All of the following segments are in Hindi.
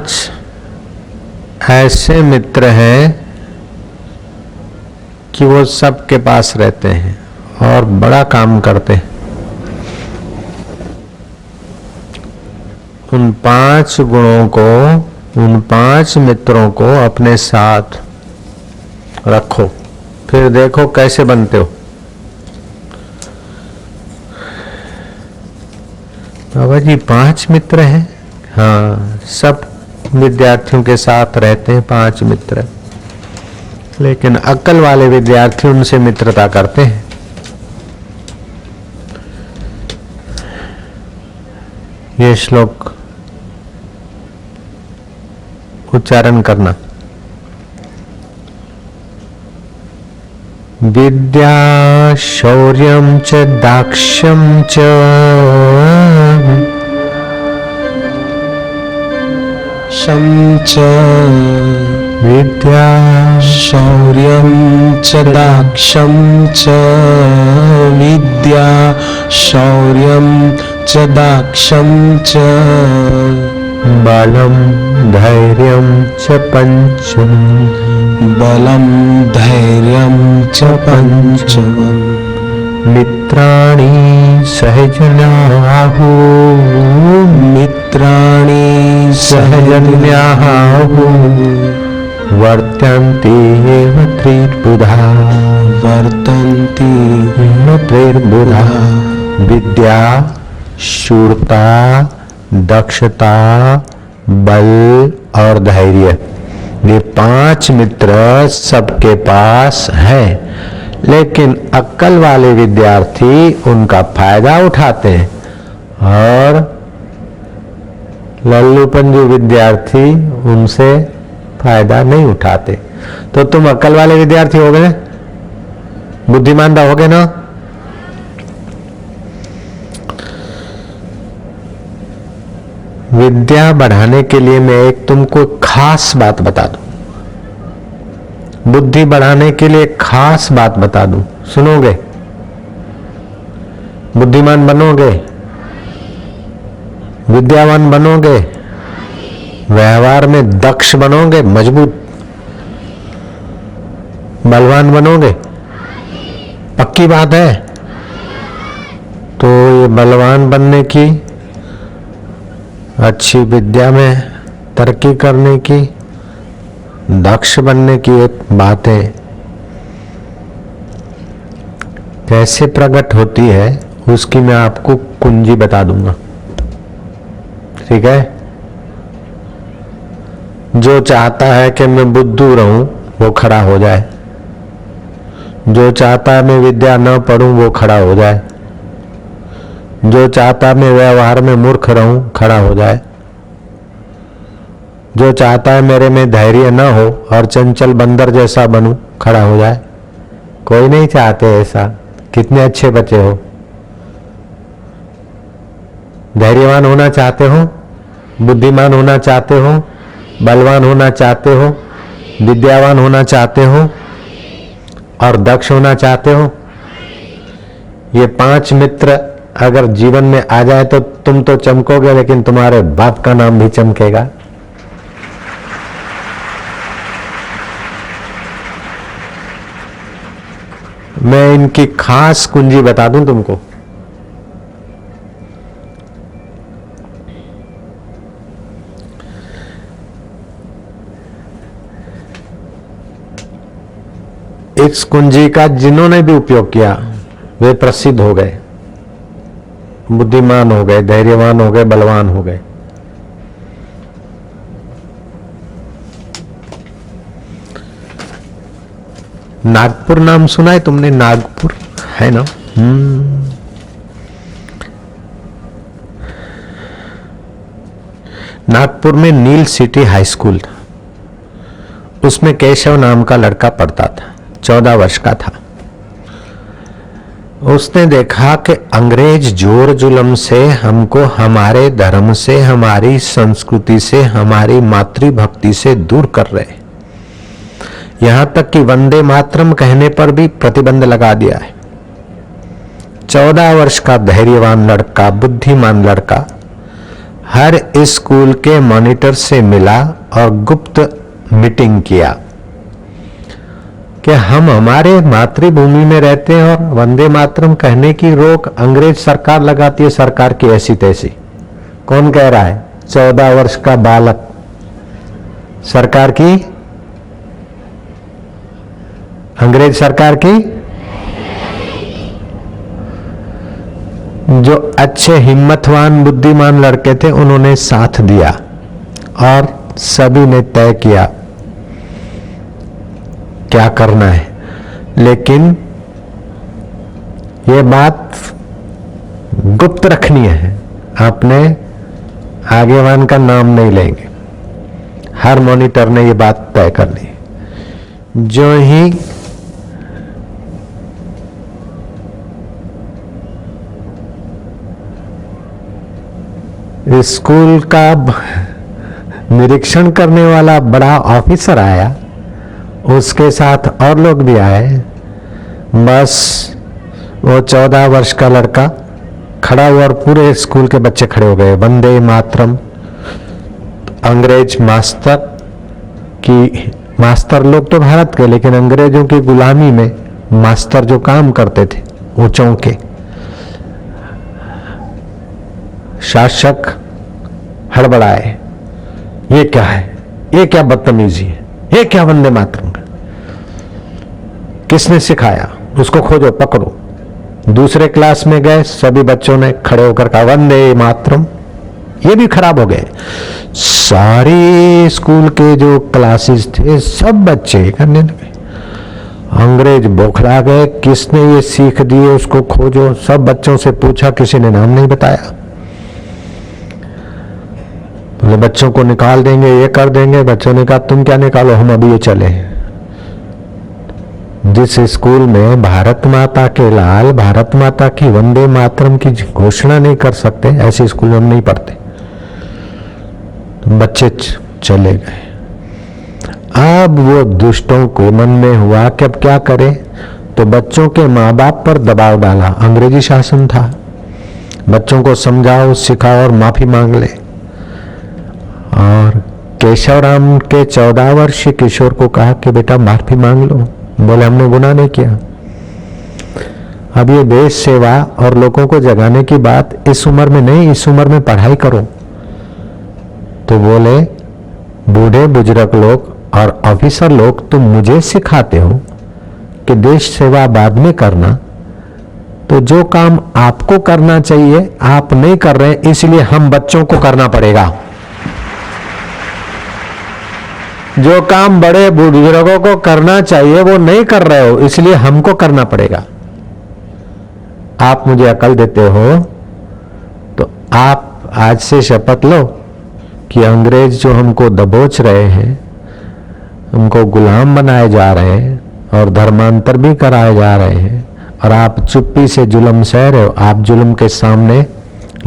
5 ऐसे मित्र हैं कि वो सबके पास रहते हैं और बड़ा काम करते हैं। उन 5 गुणों को, उन 5 मित्रों को अपने साथ रखो, फिर देखो कैसे बनते हो। बाबा जी 5 मित्र हैं? हाँ, सब विद्यार्थियों के साथ रहते हैं 5 मित्र, लेकिन अक्ल वाले विद्यार्थी उनसे मित्रता करते हैं। ये श्लोक उच्चारण करना। विद्या शौर्यं च दाक्ष्यं च विद्या शौर्यं च दाक्ष्यं च विद्या शौर्यं च दाक्ष्यं च बलं धैर्यं च पंचमम् बलं धैर्यं च पंचमम् मित्राणि सहजन्याहु मित्राणि सहजन्याहु वर्तन्ते एव त्रिर्बुधा वर्तन्ते एव त्रिर्बुधा। विद्या, शूरता, दक्षता, बल और धैर्य, ये 5 मित्र सबके पास हैं, लेकिन अक्ल वाले विद्यार्थी उनका फायदा उठाते हैं और लल्लूपंजू विद्यार्थी उनसे फायदा नहीं उठाते। तो तुम अक्ल वाले विद्यार्थी हो गए, बुद्धिमान हो गए ना। विद्या बढ़ाने के लिए मैं एक तुमको खास बात बता दूं, बुद्धि बढ़ाने के लिए खास बात बता दूं, सुनोगे? बुद्धिमान बनोगे, विद्यावान बनोगे, व्यवहार में दक्ष बनोगे, मजबूत बलवान बनोगे, पक्की बात है। तो ये बलवान बनने की, अच्छी विद्या में तरक्की करने की, दक्ष बनने की एक बात है, कैसे प्रकट होती है उसकी मैं आपको कुंजी बता दूंगा, ठीक है? जो चाहता है कि मैं बुद्धू रहूं वो खड़ा हो जाए, जो चाहता है मैं विद्या न पढ़ूं वो खड़ा हो जाए, जो चाहता है मैं व्यवहार में मूर्ख रहूं खड़ा हो जाए, जो चाहता है मेरे में धैर्य न हो और चंचल बंदर जैसा बनूं खड़ा हो जाए। कोई नहीं चाहते ऐसा। कितने अच्छे बच्चे हो, धैर्यवान होना चाहते हो, बुद्धिमान होना चाहते हो, बलवान होना चाहते हो, विद्यावान होना चाहते हो और दक्ष होना चाहते हो। ये 5 मित्र अगर जीवन में आ जाए तो तुम तो चमकोगे, लेकिन तुम्हारे बाप का नाम भी चमकेगा। मैं इनकी खास कुंजी बता दूं तुमको। इस कुंजी का जिन्होंने भी उपयोग किया वे प्रसिद्ध हो गए, बुद्धिमान हो गए, धैर्यवान हो गए, बलवान हो गए। नागपुर नाम सुना है तुमने? नागपुर है ना? नागपुर में नील सिटी हाई स्कूल था, उसमें केशव नाम का लड़का पढ़ता था, 14 वर्ष का था। उसने देखा कि अंग्रेज जोर जुल्म से हमको हमारे धर्म से, हमारी संस्कृति से, हमारी मातृभक्ति से दूर कर रहे, यहां तक कि वंदे मातरम कहने पर भी प्रतिबंध लगा दिया है। 14 वर्ष का धैर्यवान लड़का, बुद्धिमान लड़का हर स्कूल के मॉनिटर से मिला और गुप्त मीटिंग किया कि हम हमारे मातृभूमि में रहते हैं और वंदे मातरम कहने की रोक अंग्रेज सरकार लगाती है, सरकार की ऐसी तैसी। कौन कह रहा है? 14 वर्ष का बालक। सरकार की, अंग्रेज सरकार की। जो अच्छे हिम्मतवान बुद्धिमान लड़के थे उन्होंने साथ दिया और सभी ने तय किया क्या करना है। लेकिन ये बात गुप्त रखनी है, अपने आगेवान का नाम नहीं लेंगे। हर मॉनिटर ने ये बात तय कर ली। जो ही स्कूल का निरीक्षण करने वाला बड़ा ऑफिसर आया, उसके साथ और लोग भी आए, बस वो 14 वर्ष का लड़का खड़ा हुआ और पूरे स्कूल के बच्चे खड़े हो गए। वंदे मातरम। अंग्रेज मास्टर लोग तो भारत के, लेकिन अंग्रेजों की गुलामी में मास्टर जो काम करते थे ऊंचों के शासक हड़बड़ाए। ये क्या है? ये क्या बदतमीजी है? ये क्या वंदे मातरम? किसने सिखाया? उसको खोजो, पकड़ो। दूसरे क्लास में गए, सभी बच्चों ने खड़े होकर कहा वंदे मातरम। ये भी खराब हो गए। सारे स्कूल के जो क्लासेस थे सब बच्चे करने लगे। अंग्रेज बौखला गए, किसने ये सीख दिए उसको खोजो। सब बच्चों से पूछा, किसी ने नाम नहीं बताया। बोले बच्चों को निकाल देंगे, ये कर देंगे। बच्चों ने कहा तुम क्या निकालो, हम अभी ये चले। जिस स्कूल में भारत माता के लाल, भारत माता की वंदे मातरम की घोषणा नहीं कर सकते, ऐसे स्कूल में हम नहीं पढ़ते। तो बच्चे चले गए। अब वो दुष्टों को मन में हुआ कि अब क्या करें, तो बच्चों के माँ बाप पर दबाव डाला। अंग्रेजी शासन था, बच्चों को समझाओ, सिखाओ और माफी मांग ले। और केशवराम के 14 वर्षीय किशोर को कहा कि बेटा माफी मांग लो। बोले हमने गुनाह नहीं किया। अब ये देश सेवा और लोगों को जगाने की बात इस उम्र में नहीं, इस उम्र में पढ़ाई करो। तो बोले बूढ़े बुजुर्ग लोग और ऑफिसर लोग तुम मुझे सिखाते हो कि देश सेवा बाद में करना, तो जो काम आपको करना चाहिए आप नहीं कर रहे, इसलिए हम बच्चों को करना पड़ेगा। जो काम बड़े बुजुर्गों को करना चाहिए वो नहीं कर रहे हो, इसलिए हमको करना पड़ेगा। आप मुझे अकल देते हो तो आप आज से शपथ लो कि अंग्रेज जो हमको दबोच रहे हैं, हमको गुलाम बनाए जा रहे हैं और धर्मांतर भी कराए जा रहे हैं, और आप चुप्पी से जुल्म सह रहे हो। आप जुल्म के सामने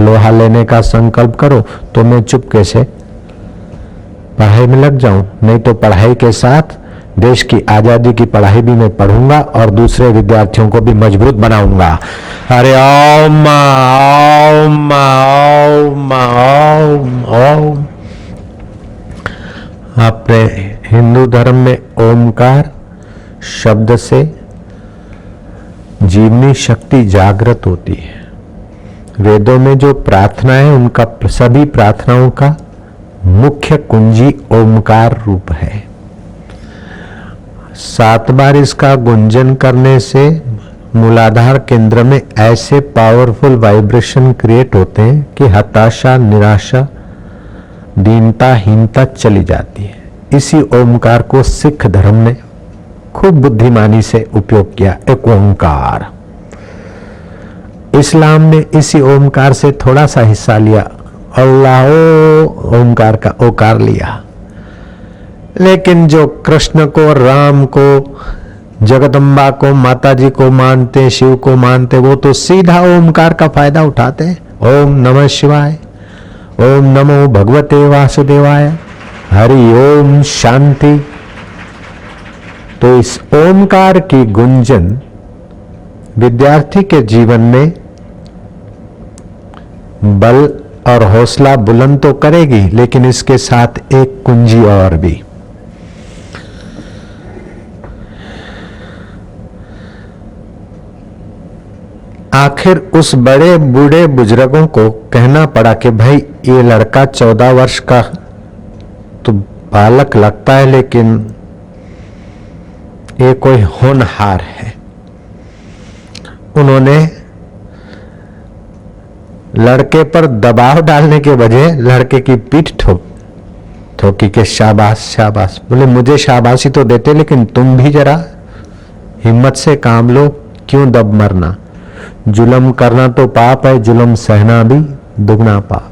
लोहा लेने का संकल्प करो तो मैं चुपके से पढ़ाई में लग जाऊं, नहीं तो पढ़ाई के साथ देश की आजादी की पढ़ाई भी मैं पढ़ूंगा और दूसरे विद्यार्थियों को भी मजबूत बनाऊंगा। अरे ओम ओम ओम ओम ओम। अपने हिंदू धर्म में ओमकार शब्द से जीवनी शक्ति जागृत होती है। वेदों में जो प्रार्थना है उनका, सभी प्रार्थनाओं का मुख्य कुंजी ओमकार रूप है। 7 बार इसका गुंजन करने से मूलाधार केंद्र में ऐसे पावरफुल वाइब्रेशन क्रिएट होते हैं कि हताशा, निराशा, दीनता, हीनता चली जाती है। इसी ओमकार को सिख धर्म ने खूब बुद्धिमानी से उपयोग किया, एक ओंकार। इस्लाम ने इसी ओमकार से थोड़ा सा हिस्सा लिया, अल्लाह ओमकार का ओकार लिया। लेकिन जो कृष्ण को, राम को, जगदम्बा को, माता जी को मानते, शिव को मानते, वो तो सीधा ओमकार का फायदा उठाते हैं। ओम नमः शिवाय, ओम नमो भगवते वासुदेवाय, हरि ओम शांति। तो इस ओमकार की गुंजन विद्यार्थी के जीवन में बल और हौसला बुलंद तो करेगी, लेकिन इसके साथ एक कुंजी और भी। आखिर उस बड़े बूढ़े बुजुर्गों को कहना पड़ा कि भाई ये लड़का 14 वर्ष का तो बालक लगता है, लेकिन ये कोई होनहार है। उन्होंने लड़के पर दबाव डालने के बजाय लड़के की पीठ ठोकी के शाबाश शाबाश। बोले मुझे शाबाशी तो देते, लेकिन तुम भी जरा हिम्मत से काम लो, क्यों दब मरना। जुल्म करना तो पाप है, जुल्म सहना भी दुगना पाप।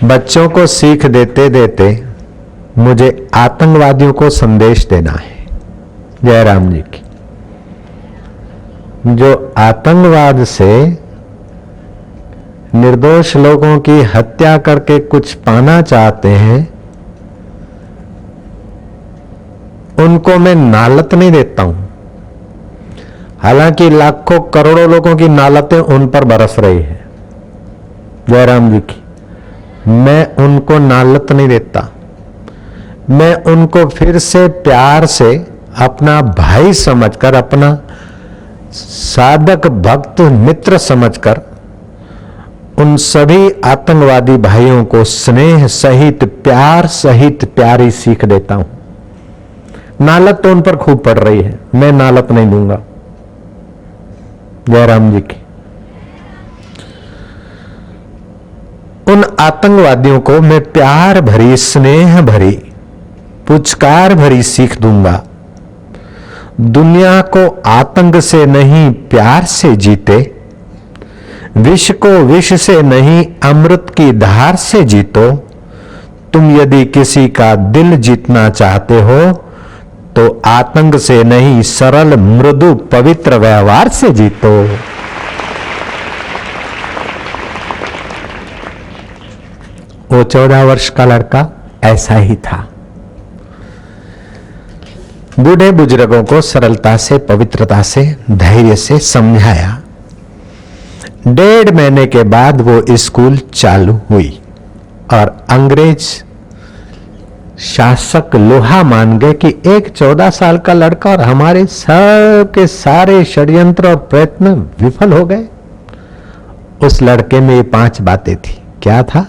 बच्चों को सीख देते देते मुझे आतंकवादियों को संदेश देना है। जयराम जी की जो आतंकवाद से निर्दोष लोगों की हत्या करके कुछ पाना चाहते हैं, उनको मैं नालत नहीं देता हूं। हालांकि लाखों करोड़ों लोगों की नालतें उन पर बरस रही है, जयराम जी की, मैं उनको नालत नहीं देता। मैं उनको फिर से प्यार से अपना भाई समझकर, अपना साधक भक्त मित्र समझकर उन सभी आतंकवादी भाइयों को स्नेह सहित प्यार सहित प्यारी सीख देता हूं। नालत तो उन पर खूब पड़ रही है, मैं नालत नहीं दूंगा। जयराम जी की उन आतंकवादियों को मैं प्यार भरी, स्नेह भरी, पुचकार भरी सीख दूंगा। दुनिया को आतंक से नहीं प्यार से जीते, विष को विष से नहीं अमृत की धार से जीतो। तुम यदि किसी का दिल जीतना चाहते हो तो आतंक से नहीं सरल मृदु पवित्र व्यवहार से जीतो। वो 14 वर्ष का लड़का ऐसा ही था। बूढ़े बुजुर्गों को सरलता से, पवित्रता से, धैर्य से समझाया। 1.5 महीने के बाद वो स्कूल चालू हुई और अंग्रेज शासक लोहा मान गए कि एक 14 साल का लड़का और हमारे सब के सारे षड्यंत्र और प्रयत्न विफल हो गए। उस लड़के में ये 5 बातें थी। क्या था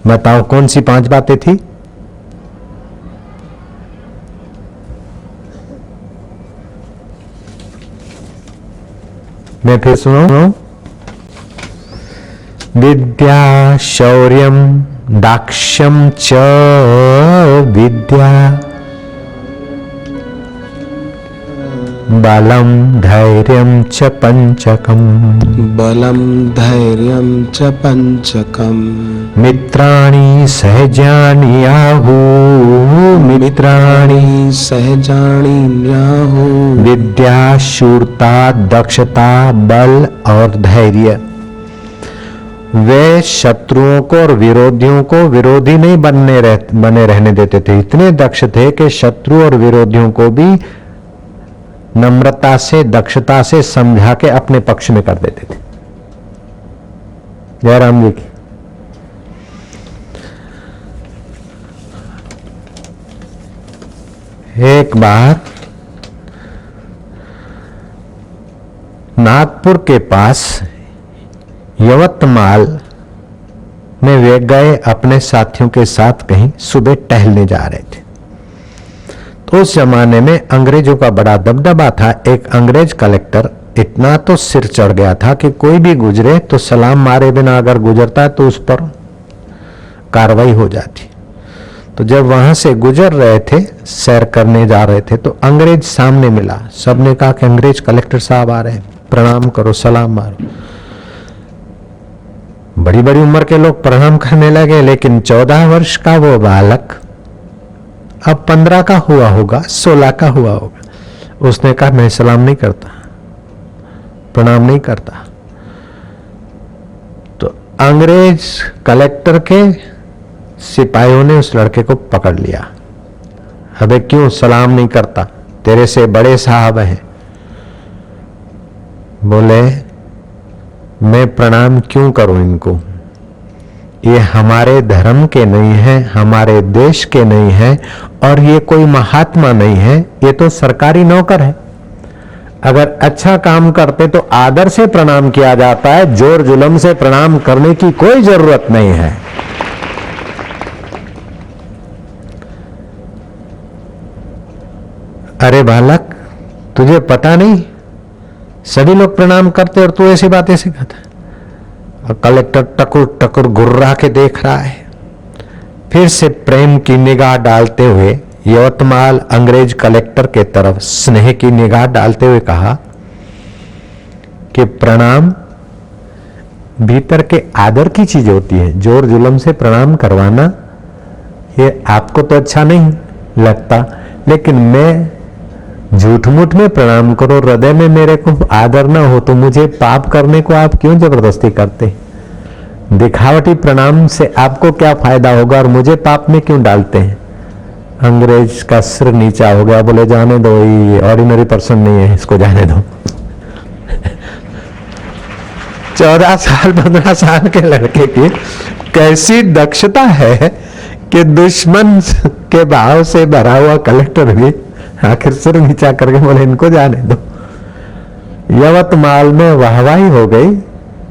बताओ, कौन सी 5 बातें थी? मैं फिर सुनो। विद्या शौर्यम दाक्ष्यम च विद्या बलम धैर्यम च पंचकम। बलं धैर्यं च पंचकम्। मित्राणि सहजानि आहु, मित्राणि सहजानि न्याहु। विद्या शूरता दक्षता बल और धैर्य। वे शत्रुओं को और विरोधियों को विरोधी नहीं बने रहने देते थे। इतने दक्ष थे कि शत्रु और विरोधियों को भी नम्रता से, दक्षता से समझा के अपने पक्ष में कर देते थे। जयराम जी की एक बार नागपुर के पास यवतमाल में वे गए, अपने साथियों के साथ कहीं सुबह टहलने जा रहे थे। तो उस जमाने में अंग्रेजों का बड़ा दबदबा था। एक अंग्रेज कलेक्टर इतना तो सिर चढ़ गया था कि कोई भी गुजरे तो सलाम मारे बिना अगर गुजरता है तो उस पर कार्रवाई हो जाती। तो जब वहां से गुजर रहे थे, सैर करने जा रहे थे, तो अंग्रेज सामने मिला। सबने कहा कि अंग्रेज कलेक्टर साहब आ रहे हैं, प्रणाम करो, सलाम मारो। बड़ी बड़ी उम्र के लोग प्रणाम करने लगे, लेकिन 14 वर्ष का वो बालक अब 15 का हुआ होगा, 16 का हुआ होगा। उसने कहा मैं सलाम नहीं करता, प्रणाम नहीं करता। तो अंग्रेज कलेक्टर के सिपाहियों ने उस लड़के को पकड़ लिया। अबे क्यों सलाम नहीं करता? तेरे से बड़े साहब हैं, बोले मैं प्रणाम क्यों करूं इनको, ये हमारे धर्म के नहीं है, हमारे देश के नहीं है, और ये कोई महात्मा नहीं है, ये तो सरकारी नौकर है। अगर अच्छा काम करते तो आदर से प्रणाम किया जाता है, जोर जुलम से प्रणाम करने की कोई जरूरत नहीं है। अरे बालक, तुझे पता नहीं सभी लोग प्रणाम करते और तू ऐसी बातें सिखाता। और कलेक्टर टकुर टकुर गुर्रा के देख रहा है। फिर से प्रेम की निगाह डालते हुए यवतमाल अंग्रेज कलेक्टर के तरफ स्नेह की निगाह डालते हुए कहा कि प्रणाम भीतर के आदर की चीज होती है, जोर जुलम से प्रणाम करवाना ये आपको तो अच्छा नहीं लगता, लेकिन मैं झूठ मूठ में प्रणाम करो, हृदय में मेरे को आदर ना हो तो मुझे पाप करने को आप क्यों जबरदस्ती करते। दिखावटी प्रणाम से आपको क्या फायदा होगा और मुझे पाप में क्यों डालते हैं। अंग्रेज का सिर नीचा हो गया, बोले जाने दो, ये ऑर्डिनरी पर्सन नहीं है, इसको जाने दो। 14 साल 15 साल के लड़के की कैसी दक्षता है कि दुश्मन के भाव से भरा हुआ कलेक्टर भी आखिर सिर नीचा करके बोले इनको जाने दो। यवतमाल में वाहवाही हो गई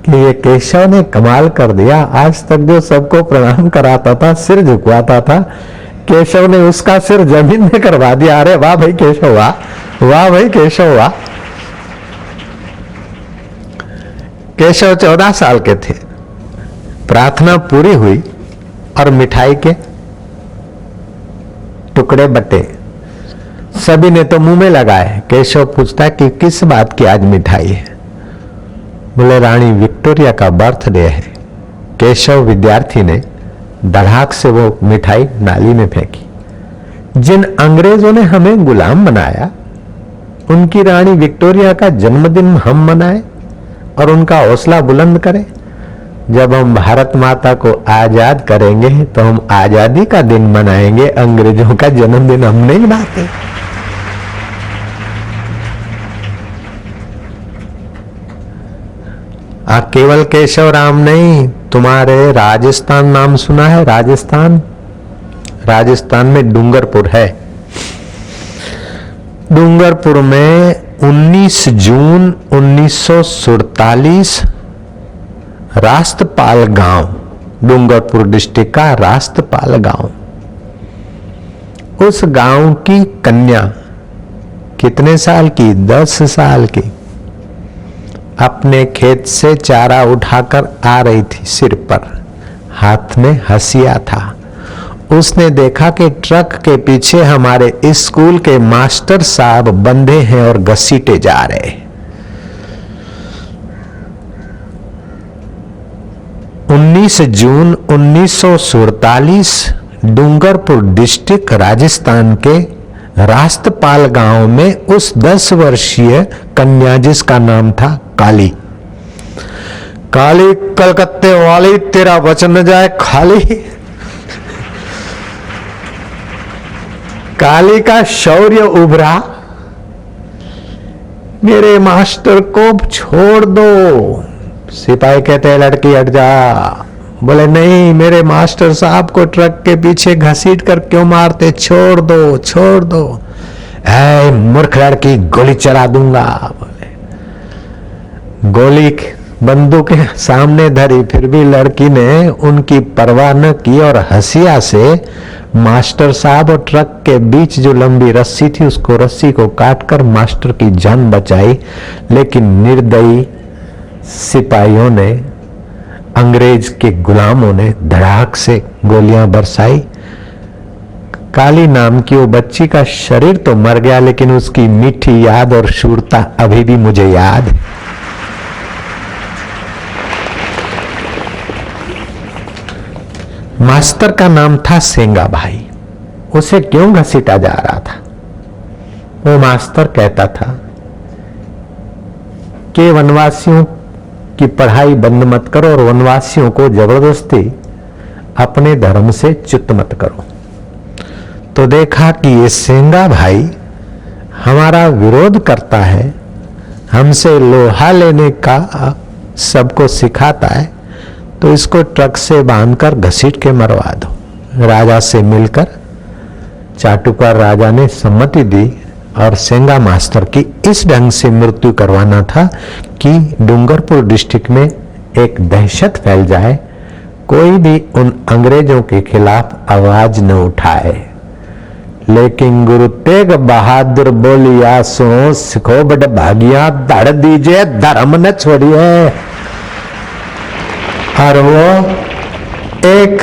कि ये केशव ने कमाल कर दिया। आज तक जो सबको प्रणाम कराता था, सिर झुकवाता था, केशव ने उसका सिर जमीन में करवा दिया। अरे वाह भाई केशव, वाह वाह भाई केशव, वाह। केशव 14 साल के थे। प्रार्थना पूरी हुई और मिठाई के टुकड़े बटे, सभी ने तो मुंह में लगाए। केशव पूछता कि किस बात की आज मिठाई है। बोले रानी विक्टोरिया का बर्थडे है। केशव विद्यार्थी ने धड़ाक से वो मिठाई नाली में फेंकी। जिन अंग्रेजों ने हमें गुलाम बनाया, उनकी रानी विक्टोरिया का जन्मदिन हम मनाएं और उनका हौसला बुलंद करें। जब हम भारत माता को आजाद करेंगे तो हम आजादी का दिन मनाएंगे, अंग्रेजों का जन्मदिन हम नहीं मनाते। केवल केशव राम नहीं, तुम्हारे राजस्थान नाम सुना है? राजस्थान, राजस्थान में डूंगरपुर है। डूंगरपुर में 19 जून 1947 रास्तपाल गांव, डूंगरपुर डिस्ट्रिक्ट का रास्तपाल गांव, उस गांव की कन्या कितने साल की? 10 साल की, अपने खेत से चारा उठाकर आ रही थी। सिर पर हाथ में हंसिया था। उसने देखा कि ट्रक के पीछे हमारे स्कूल के मास्टर साहब बंधे हैं और घसीटे जा रहे। 19 जून 1947 डूंगरपुर डिस्ट्रिक्ट राजस्थान के रास्तपाल गांव में उस 10 वर्षीय कन्या जिसका नाम था काली। काली कलकत्ते वाली, तेरा वचन न जाए खाली। काली का शौर्य उभरा। मेरे मास्टर को छोड़ दो। सिपाही कहते हैं लड़की हट जा। बोले नहीं, मेरे मास्टर साहब को ट्रक के पीछे घसीट कर क्यों मारते, छोड़ दो छोड़ दो। ऐ मूर्ख लड़की, गोली चला दूंगा। बोले गोली बंदूक के सामने धरी, फिर भी लड़की ने उनकी परवाह न की और हंसिया से मास्टर साहब और ट्रक के बीच जो लंबी रस्सी थी, उसको रस्सी को काटकर मास्टर की जान बचाई। लेकिन निर्दयी सिपाहियों ने, अंग्रेज के गुलामों ने धड़ाक से गोलियां बरसाई। काली नाम की वो बच्ची का शरीर तो मर गया, लेकिन उसकी मीठी याद और शूरता अभी भी मुझे याद है। मास्टर का नाम था सेंगा भाई। उसे क्यों घसीटा जा रहा था? वो मास्टर कहता था कि वनवासियों की पढ़ाई बंद मत करो और वनवासियों को जबरदस्ती अपने धर्म से च्युत मत करो। तो देखा कि ये सेंगा भाई हमारा विरोध करता है, हमसे लोहा लेने का सबको सिखाता है, तो इसको ट्रक से बांधकर घसीट के मरवा दो। राजा से मिलकर चाटुकार राजा ने सम्मति दी और सेंगा मास्टर की इस ढंग से मृत्यु करवाना था कि डूंगरपुर डिस्ट्रिक्ट में एक दहशत फैल जाए, कोई भी उन अंग्रेजों के खिलाफ आवाज न उठाए। लेकिन गुरु तेग बहादुर बोलिया सो सिखो बड़ भागिया, धड़ दीजिए धर्म न छोड़िए। और वो एक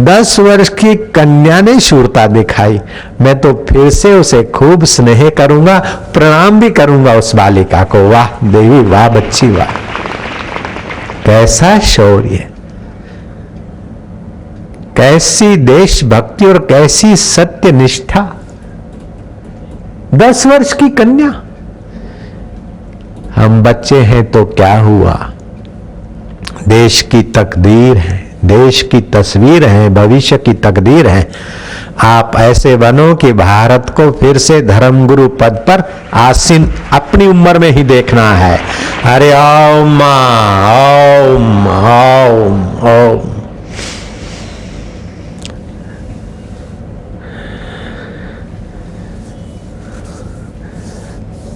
10 वर्ष की कन्या ने शूरता दिखाई। मैं तो फिर से उसे खूब स्नेह करूंगा, प्रणाम भी करूंगा उस बालिका को। वाह देवी वाह बच्ची वाह, कैसा शौर्य, कैसी देशभक्ति और कैसी सत्य निष्ठा। 10 वर्ष की कन्या। हम बच्चे हैं तो क्या हुआ, देश की तकदीर है, देश की तस्वीर है, भविष्य की तकदीर है। आप ऐसे बनो कि भारत को फिर से धर्मगुरु पद पर आसीन अपनी उम्र में ही देखना है। अरे ओम ओम ओम ओम।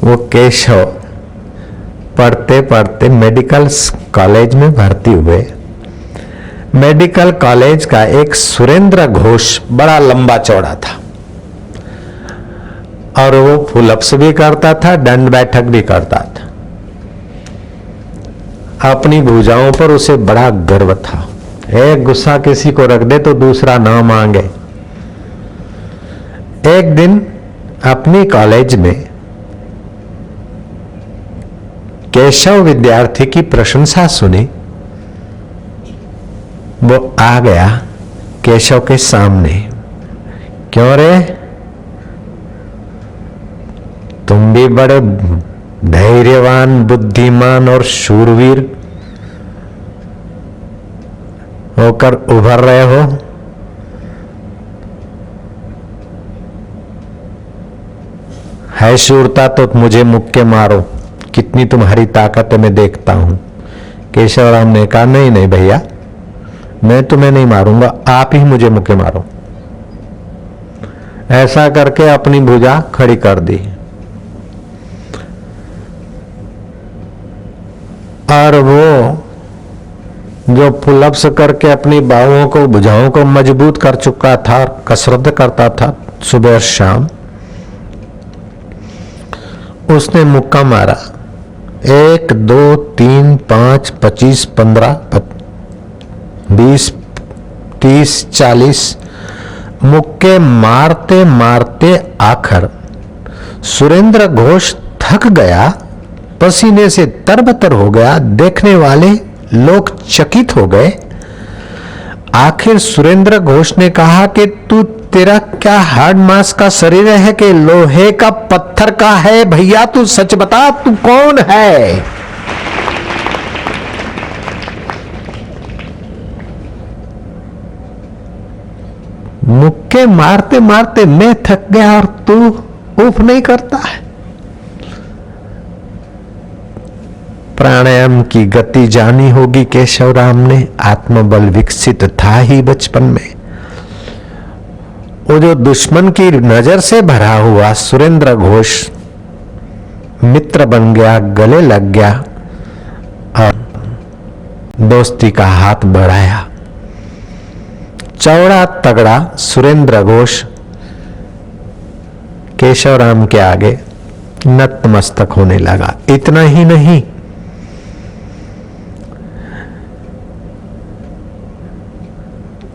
वो केशव पढ़ते पढ़ते मेडिकल कॉलेज में भर्ती हुए। मेडिकल कॉलेज का एक सुरेंद्र घोष बड़ा लंबा चौड़ा था और वो पुलअप्स भी करता था, दंड बैठक भी करता था। अपनी भुजाओं पर उसे बड़ा गर्व था। एक गुस्सा किसी को रख दे तो दूसरा ना मांगे। एक दिन अपनी कॉलेज में केशव विद्यार्थी की प्रशंसा सुनी। वो आ गया केशव के सामने। क्यों रे, तुम भी बड़े धैर्यवान, बुद्धिमान और शूरवीर होकर उभर रहे हो। है शूरता तो मुझे मुक्के मारो, कितनी तुम्हारी ताकत है मैं देखता हूं। केशवराम ने कहा नहीं नहीं भैया, मैं तुम्हें नहीं मारूंगा, आप ही मुझे मुक्के मारो। ऐसा करके अपनी भुजा खड़ी कर दी और वो जो पुलअप्स करके अपनी बाहुओं को, भुजाओं को मजबूत कर चुका था, कसरत करता था सुबह और शाम, उसने मुक्का मारा। 1 2 3 5 25 15 20 30 40 मुक्के मारते मारते आखिर सुरेंद्र घोष थक गया, पसीने से तरबतर हो गया। देखने वाले लोग चकित हो गए। आखिर सुरेंद्र घोष ने कहा कि तेरा क्या हार्ड मांस का शरीर है कि लोहे का पत्थर का है? भैया तू सच बता, तू कौन है? मुक्के मारते मारते मैं थक गया और तू उफ नहीं करता है। प्राणायाम की गति जानी होगी केशवराम ने, आत्मबल विकसित था ही बचपन में। वो जो दुश्मन की नजर से भरा हुआ सुरेंद्र घोष मित्र बन गया, गले लग गया और दोस्ती का हाथ बढ़ाया। चौड़ा तगड़ा सुरेंद्र घोष केशवराम के आगे नतमस्तक होने लगा। इतना ही नहीं,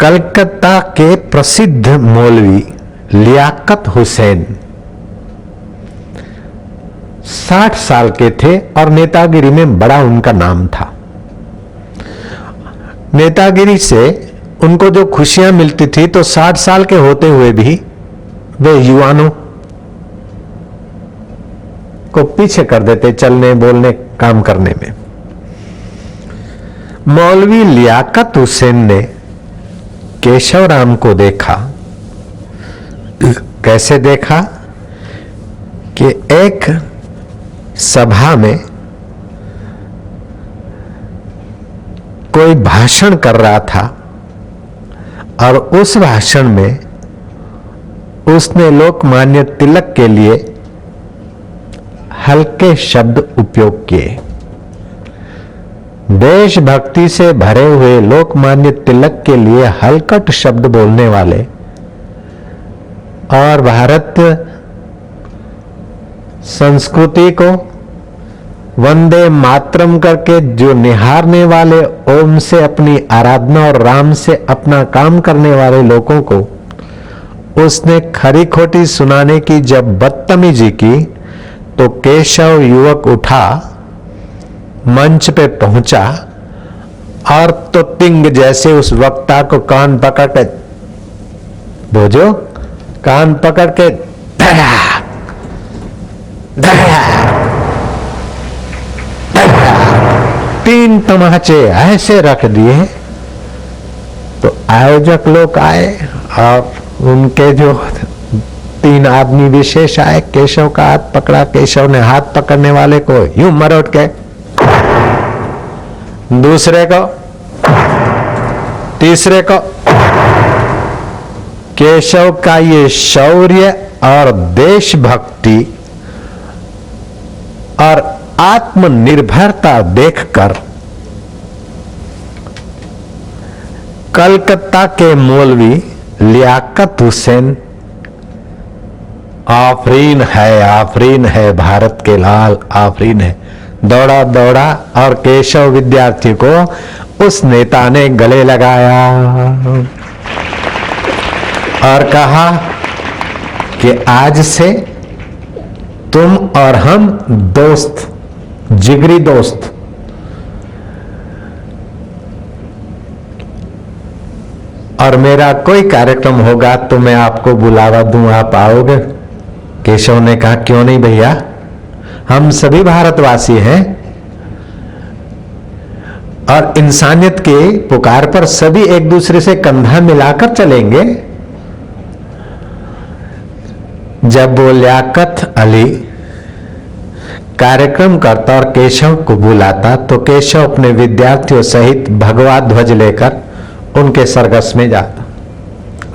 कलकत्ता के प्रसिद्ध मौलवी लियाकत हुसैन 60 साल के थे और नेतागिरी में बड़ा उनका नाम था। नेतागिरी से उनको जो खुशियां मिलती थी तो 60 साल के होते हुए भी वे युवानों को पीछे कर देते चलने, बोलने, काम करने में। मौलवी लियाकत हुसैन ने केशवराम को देखा। कैसे देखा कि एक सभा में कोई भाषण कर रहा था और उस भाषण में उसने लोकमान्य तिलक के लिए हल्के शब्द उपयोग किए। देशभक्ति से भरे हुए लोकमान्य तिलक के लिए हलकट शब्द बोलने वाले और भारतीय संस्कृति को वंदे मातरम करके जो निहारने वाले, ओम से अपनी आराधना और राम से अपना काम करने वाले लोगों को उसने खरी खोटी सुनाने की जब बदतमीजी की तो केशव युवक उठा, मंच पे पहुंचा और तो तिंग जैसे उस वक्ता को कान पकड़ के, बोझो कान पकड़ के धड़ा धड़ा धड़ा 3 तमाचे ऐसे रख दिए। तो आयोजक लोग आए और उनके जो 3 आदमी विशेष आए, केशव का हाथ पकड़ा, केशव ने हाथ पकड़ने वाले को यूं मरोड़ के, दूसरे को, तीसरे को। केशव का ये शौर्य और देशभक्ति और आत्मनिर्भरता देखकर कलकत्ता के मौलवी लियाकत हुसैन, आफरीन है भारत के लाल, आफरीन है, दौड़ा दौड़ा और केशव विद्यार्थी को उस नेता ने गले लगाया और कहा कि आज से तुम और हम दोस्त, जिगरी दोस्त। और मेरा कोई कार्यक्रम होगा तो मैं आपको बुलावा दूं, आप आओगे? केशव ने कहा क्यों नहीं भैया, हम सभी भारतवासी हैं और इंसानियत के पुकार पर सभी एक दूसरे से कंधा मिलाकर चलेंगे। जब वो लियाकत अली कार्यक्रम करता और केशव को बुलाता तो केशव अपने विद्यार्थियों सहित भगवा ध्वज लेकर उनके सरघस में जाता,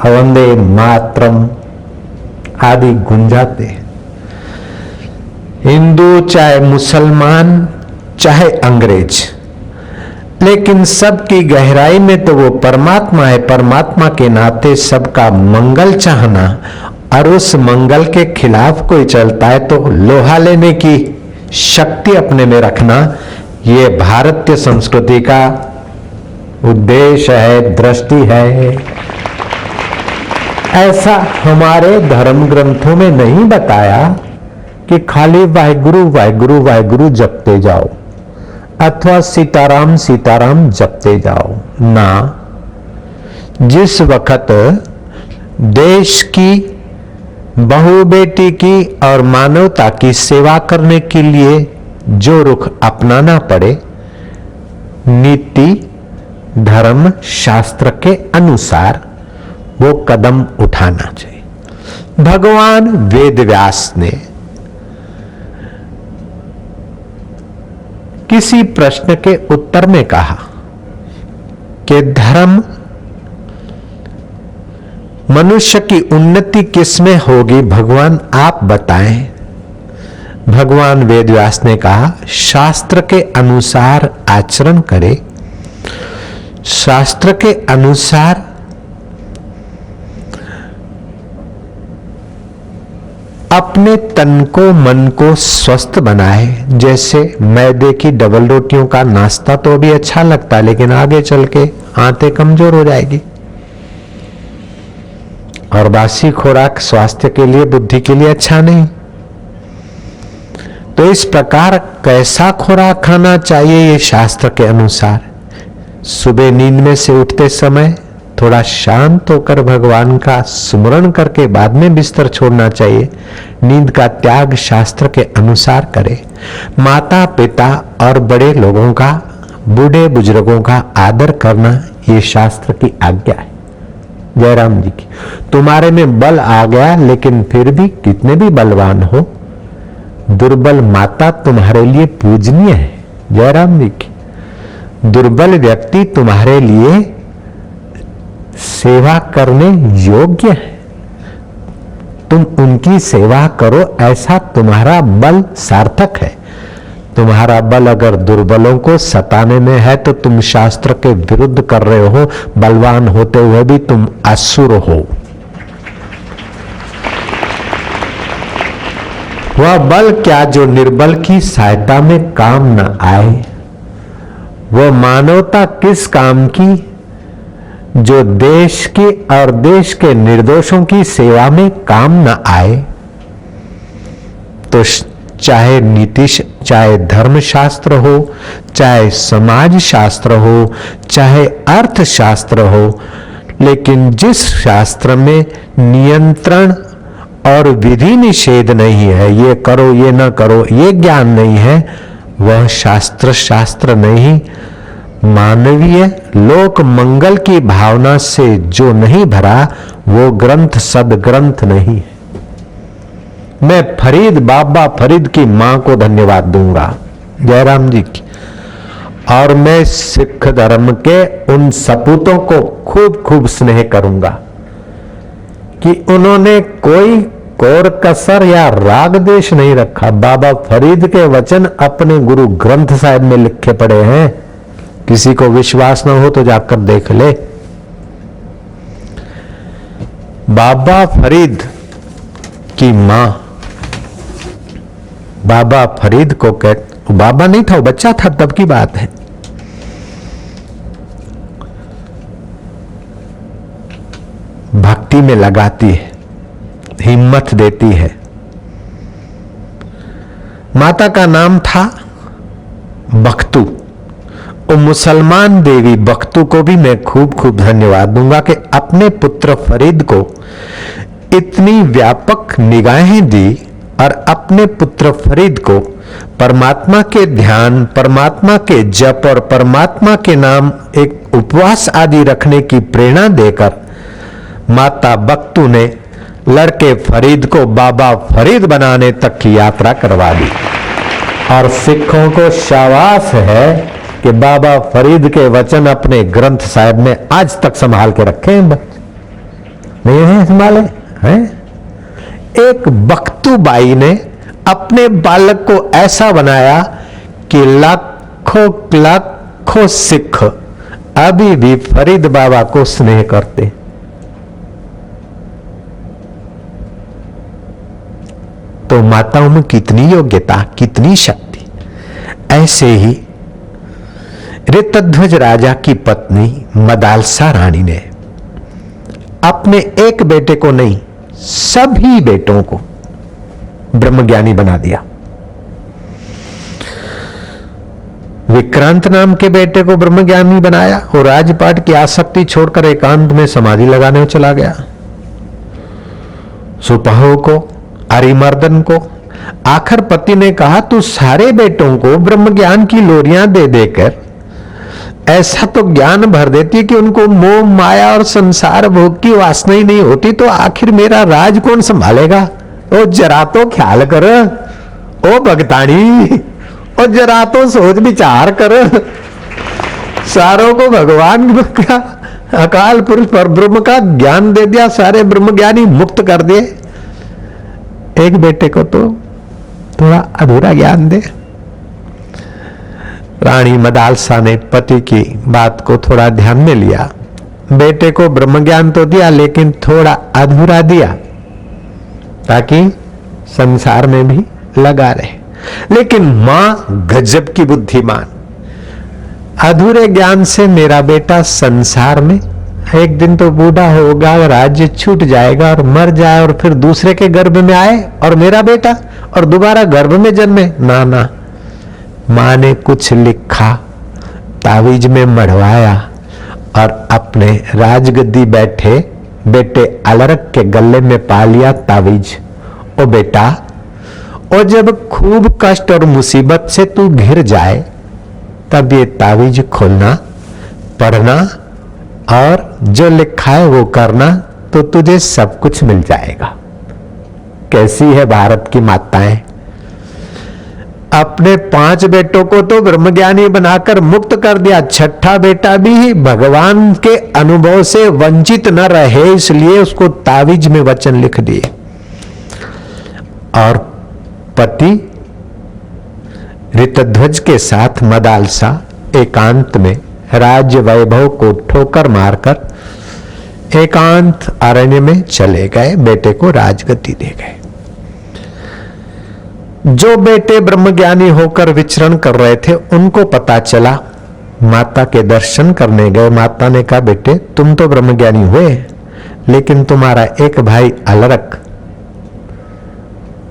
वंदे मातरम आदि गुंजाते। हिंदू चाहे मुसलमान चाहे अंग्रेज, लेकिन सबकी गहराई में तो वो परमात्मा है। परमात्मा के नाते सबका मंगल चाहना और उस मंगल के खिलाफ कोई चलता है तो लोहा लेने की शक्ति अपने में रखना, ये भारतीय संस्कृति का उद्देश्य है, दृष्टि है। ऐसा हमारे धर्म ग्रंथों में नहीं बताया कि खाली वाहिगुरु वाहिगुरु वाहिगुरु जपते जाओ अथवा सीताराम सीताराम जपते जाओ ना। जिस वक्त देश की, बहू बेटी की और मानवता की सेवा करने के लिए जो रुख अपनाना पड़े, नीति धर्म शास्त्र के अनुसार वो कदम उठाना चाहिए। भगवान वेदव्यास ने किसी प्रश्न के उत्तर में कहा कि धर्म, मनुष्य की उन्नति किसमें होगी भगवान आप बताएं। भगवान वेदव्यास ने कहा शास्त्र के अनुसार आचरण करे, शास्त्र के अनुसार अपने तन को मन को स्वस्थ बनाए। जैसे मैदे की डबल रोटियों का नाश्ता तो भी अच्छा लगता है, लेकिन आगे चल के आंतें कमजोर हो जाएगी और बासी खुराक स्वास्थ्य के लिए, बुद्धि के लिए अच्छा नहीं। तो इस प्रकार कैसा खुराक खाना चाहिए ये शास्त्र के अनुसार। सुबह नींद में से उठते समय थोड़ा शांत होकर भगवान का स्मरण करके बाद में बिस्तर छोड़ना चाहिए। नींद का त्याग शास्त्र के अनुसार करे। माता पिता और बड़े लोगों का, बूढ़े बुजुर्गों का आदर करना ये शास्त्र की आज्ञा है। जयराम जी की, तुम्हारे में बल आ गया लेकिन फिर भी कितने भी बलवान हो, दुर्बल माता तुम्हारे लिए पूजनीय है। जयराम जी की दुर्बल व्यक्ति तुम्हारे लिए सेवा करने योग्य है। तुम उनकी सेवा करो, ऐसा तुम्हारा बल सार्थक है। तुम्हारा बल अगर दुर्बलों को सताने में है तो तुम शास्त्र के विरुद्ध कर रहे हो। बलवान होते हुए भी तुम असुर हो। वह बल क्या जो निर्बल की सहायता में काम न आए। वह मानवता किस काम की जो देश की और देश के निर्दोषों की सेवा में काम न आए। तो चाहे नीति, चाहे धर्मशास्त्र हो, चाहे समाज शास्त्र हो, चाहे अर्थशास्त्र हो, लेकिन जिस शास्त्र में नियंत्रण और विधि निषेध नहीं है, ये करो ये ना करो, ये ज्ञान नहीं है, वह शास्त्र नहीं। मानवीय लोक मंगल की भावना से जो नहीं भरा वो ग्रंथ सदग्रंथ नहीं है। मैं फरीद, बाबा फरीद की मां को धन्यवाद दूंगा, जयराम जी की, और मैं सिख धर्म के उन सपूतों को खूब खूब स्नेह करूंगा कि उन्होंने कोई कोर कसर या राग देश नहीं रखा। बाबा फरीद के वचन अपने गुरु ग्रंथ साहिब में लिखे पड़े हैं। किसी को विश्वास न हो तो जाकर देख ले। बाबा फरीद की मां बाबा फरीद को बाबा नहीं था, वो बच्चा था तब की बात है। भक्ति में लगाती है, हिम्मत देती है। माता का नाम था बख्तू। वो मुसलमान देवी बख्तू को भी मैं खूब खूब धन्यवाद दूंगा कि अपने पुत्र फरीद को इतनी व्यापक निगाहें दी और अपने पुत्र फरीद को परमात्मा के ध्यान, परमात्मा के जप और परमात्मा के नाम एक उपवास आदि रखने की प्रेरणा देकर माता बख्तू ने लड़के फरीद को बाबा फरीद बनाने तक की यात्रा करवा दी। और सिखों को शाबाश है कि बाबा फरीद के वचन अपने ग्रंथ साहिब में आज तक संभाल के रखे हैं। नहीं है संभाले हैं। एक बख्तू बाई ने अपने बालक को ऐसा बनाया कि लाखों लाखों सिख अभी भी फरीद बाबा को स्नेह करते। तो माताओं में कितनी योग्यता, कितनी शक्ति। ऐसे ही ऋतध्वज राजा की पत्नी मदालसा रानी ने अपने एक बेटे को नहीं, सभी बेटों को ब्रह्मज्ञानी बना दिया। विक्रांत नाम के बेटे को ब्रह्मज्ञानी बनाया और राजपाट की आसक्ति छोड़कर एकांत में समाधि लगाने चला गया। सुपहो को, अरिमर्दन को, आखिर पति ने कहा तू सारे बेटों को ब्रह्मज्ञान की लोरियां दे देकर ऐसा तो ज्ञान भर देती है कि उनको मोह माया और संसार भोग की वासना ही नहीं होती, तो आखिर मेरा राज कौन संभालेगा? ओ जरा तो ख्याल कर, ओ भगतानी, ओ जरा तो सोच विचार कर। सारों को भगवान का, अकाल पुरुष पर ब्रह्म का ज्ञान दे दिया, सारे ब्रह्मज्ञानी मुक्त कर दिए। एक बेटे को तो थोड़ा अधूरा ज्ञान दे। रानी मदालसा ने पति की बात को थोड़ा ध्यान में लिया। बेटे को ब्रह्मज्ञान तो दिया लेकिन थोड़ा अधूरा दिया ताकि संसार में भी लगा रहे। लेकिन मां गजब की बुद्धिमान, अधूरे ज्ञान से मेरा बेटा संसार में एक दिन तो बूढ़ा होगा, राज्य छूट जाएगा और मर जाए और फिर दूसरे के गर्भ में आए और मेरा बेटा और दोबारा गर्भ में जन्मे। ना ना, मां ने कुछ लिखा, तावीज में मढ़वाया और अपने राजगद्दी बैठे बेटे अलरक के गले में पा लिया तावीज। ओ बेटा, और जब खूब कष्ट और मुसीबत से तू घिर जाए तब ये तावीज खोलना, पढ़ना और जो लिखा है वो करना, तो तुझे सब कुछ मिल जाएगा। कैसी है भारत की माताएं। अपने 5 बेटों को तो ब्रह्मज्ञानी बनाकर मुक्त कर दिया, छठा बेटा भी भगवान के अनुभव से वंचित न रहे इसलिए उसको तावीज में वचन लिख दिए। और पति ऋतध्वज के साथ मदालसा एकांत में राज्य वैभव को ठोकर मारकर एकांत अरण्य में चले गए, बेटे को राजगद्दी दे गए। जो बेटे ब्रह्मज्ञानी होकर विचरण कर रहे थे उनको पता चला, माता के दर्शन करने गए। माता ने कहा, बेटे तुम तो ब्रह्मज्ञानी हुए, लेकिन तुम्हारा एक भाई अलरक,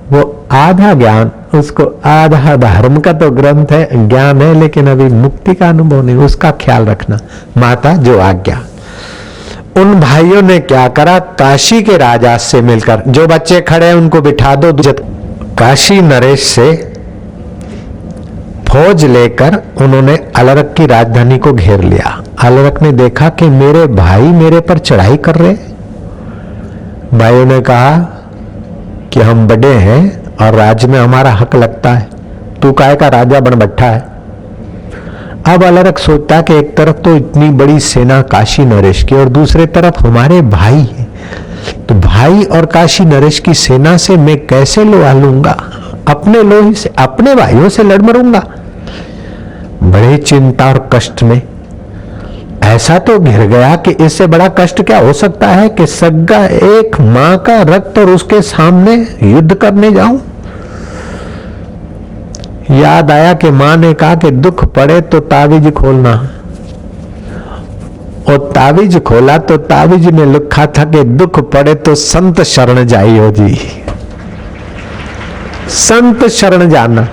वो आधा ज्ञान, उसको आधा धर्म का तो ग्रंथ है, ज्ञान है, लेकिन अभी मुक्ति का अनुभव नहीं, उसका ख्याल रखना। माता जो आज्ञा। उन भाइयों ने क्या करा, काशी के राजा से मिलकर, जो बच्चे खड़े हैं उनको बिठा दो, काशी नरेश से फौज लेकर उन्होंने अलरक की राजधानी को घेर लिया। अलरक ने देखा कि मेरे भाई मेरे पर चढ़ाई कर रहे। भाइयों ने कहा कि हम बड़े हैं और राज्य में हमारा हक लगता है, तू काहे का राजा बन बैठा है। अब अलरक सोचता कि एक तरफ तो इतनी बड़ी सेना काशी नरेश की और दूसरे तरफ हमारे भाई है, तो भाई और काशी नरेश की सेना से मैं कैसे लड़ा लूंगा, अपने लोही से, अपने भाइयों से लड़ मरूंगा। बड़े चिंता और कष्ट में ऐसा तो घिर गया कि इससे बड़ा कष्ट क्या हो सकता है कि सगा एक मां का रक्त और उसके सामने युद्ध करने जाऊं। याद आया कि मां ने कहा कि दुख पड़े तो तावीज खोलना, और तावीज खोला तो तावीज में लिखा था कि दुख पड़े तो संत शरण जाइयो जी, संत शरण जाना।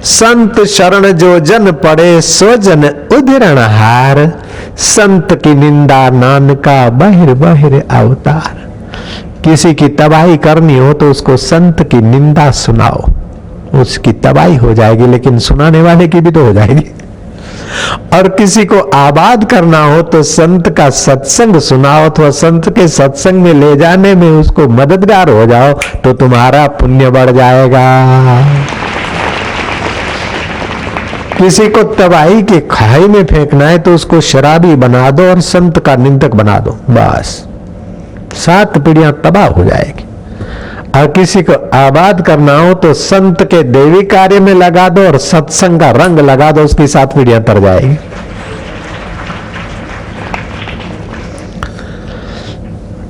संत शरण जो जन पड़े सो जन उधरण हार, संत की निंदा नानका बहिर बहिर अवतार। किसी की तबाही करनी हो तो उसको संत की निंदा सुनाओ, उसकी तबाही हो जाएगी, लेकिन सुनाने वाले की भी तो हो जाएगी। और किसी को आबाद करना हो तो संत का सत्संग सुनाओ, तो संत के सत्संग में ले जाने में उसको मददगार हो जाओ तो तुम्हारा पुण्य बढ़ जाएगा। किसी को तबाही की खाई में फेंकना है तो उसको शराबी बना दो और संत का निंदक बना दो, बस 7 पीढ़ियां तबाह हो जाएगी। और किसी को आबाद करना हो तो संत के देवी कार्य में लगा दो और सत्संग का रंग लगा दो, उसकी 7 पीढ़ियां तर जाएगी।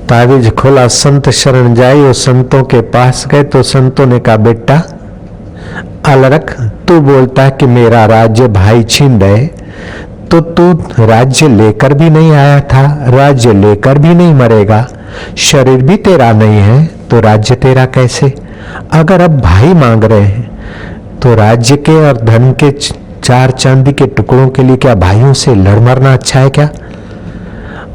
तावीज खोला, संत शरण जाई, और संतों के पास गए तो संतों ने कहा, बेटा अलरक तू बोलता है कि मेरा राज्य भाई छीन रहे, तो तू राज्य लेकर भी नहीं आया था, राज्य लेकर भी नहीं मरेगा, शरीर भी तेरा नहीं है तो राज्य तेरा कैसे। अगर अब भाई मांग रहे हैं तो राज्य के और धन के 4 चांदी के टुकड़ों के लिए क्या भाइयों से लड़ मरना अच्छा है क्या।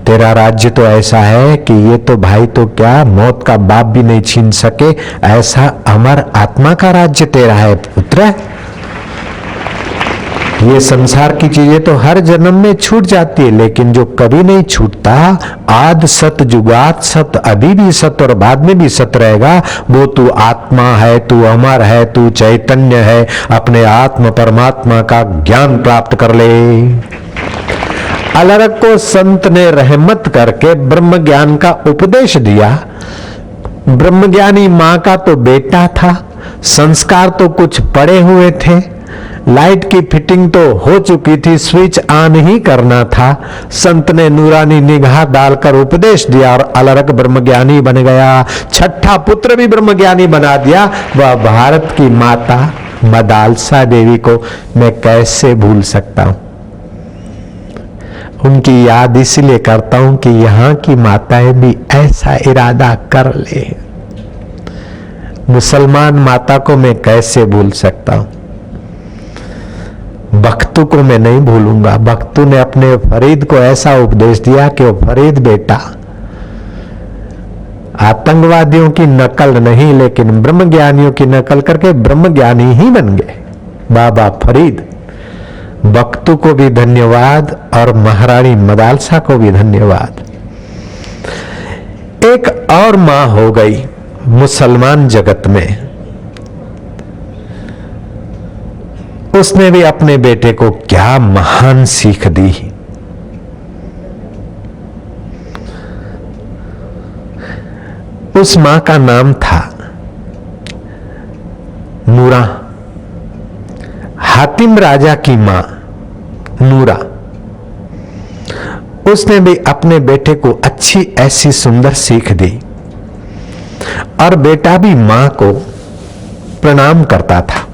तेरा राज्य तो ऐसा है कि ये तो भाई तो क्या मौत का बाप भी नहीं छीन सके, ऐसा अमर आत्मा का राज्य तेरा है पुत्र। ये संसार की चीजें तो हर जन्म में छूट जाती है, लेकिन जो कभी नहीं छूटता, आद सत जुगात सत, अभी भी सत और बाद में भी सत रहेगा, वो तू आत्मा है, तू अमर है, तू चैतन्य है। अपने आत्म परमात्मा का ज्ञान प्राप्त कर ले। अलरक को संत ने रहमत करके ब्रह्म ज्ञान का उपदेश दिया। ब्रह्मज्ञानी मां का तो बेटा था, संस्कार तो कुछ पड़े हुए थे, लाइट की फिटिंग तो हो चुकी थी, स्विच ऑन ही करना था। संत ने नूरानी निगाह डालकर उपदेश दिया और अलरक ब्रह्मज्ञानी बन गया। छठा पुत्र भी ब्रह्मज्ञानी बना दिया। वह भारत की माता मदालसा देवी को मैं कैसे भूल सकता हूं। उनकी याद इसलिए करता हूं कि यहां की माताएं भी ऐसा इरादा कर ले। मुसलमान माता को मैं कैसे भूल सकता हूं। बख्तू को मैं नहीं भूलूंगा। बख्तू ने अपने फरीद को ऐसा उपदेश दिया कि वो फरीद बेटा आतंकवादियों की नकल नहीं, लेकिन ब्रह्मज्ञानियों की नकल करके ब्रह्मज्ञानी ही बन गए बाबा फरीद। बख्तू को भी धन्यवाद और महारानी मदालसा को भी धन्यवाद। एक और मां हो गई मुसलमान जगत में, उसने भी अपने बेटे को क्या महान सीख दी। उस मां का नाम था नूरा। हातिम राजा की मां नूरा, उसने भी अपने बेटे को अच्छी ऐसी सुंदर सीख दी और बेटा भी मां को प्रणाम करता था।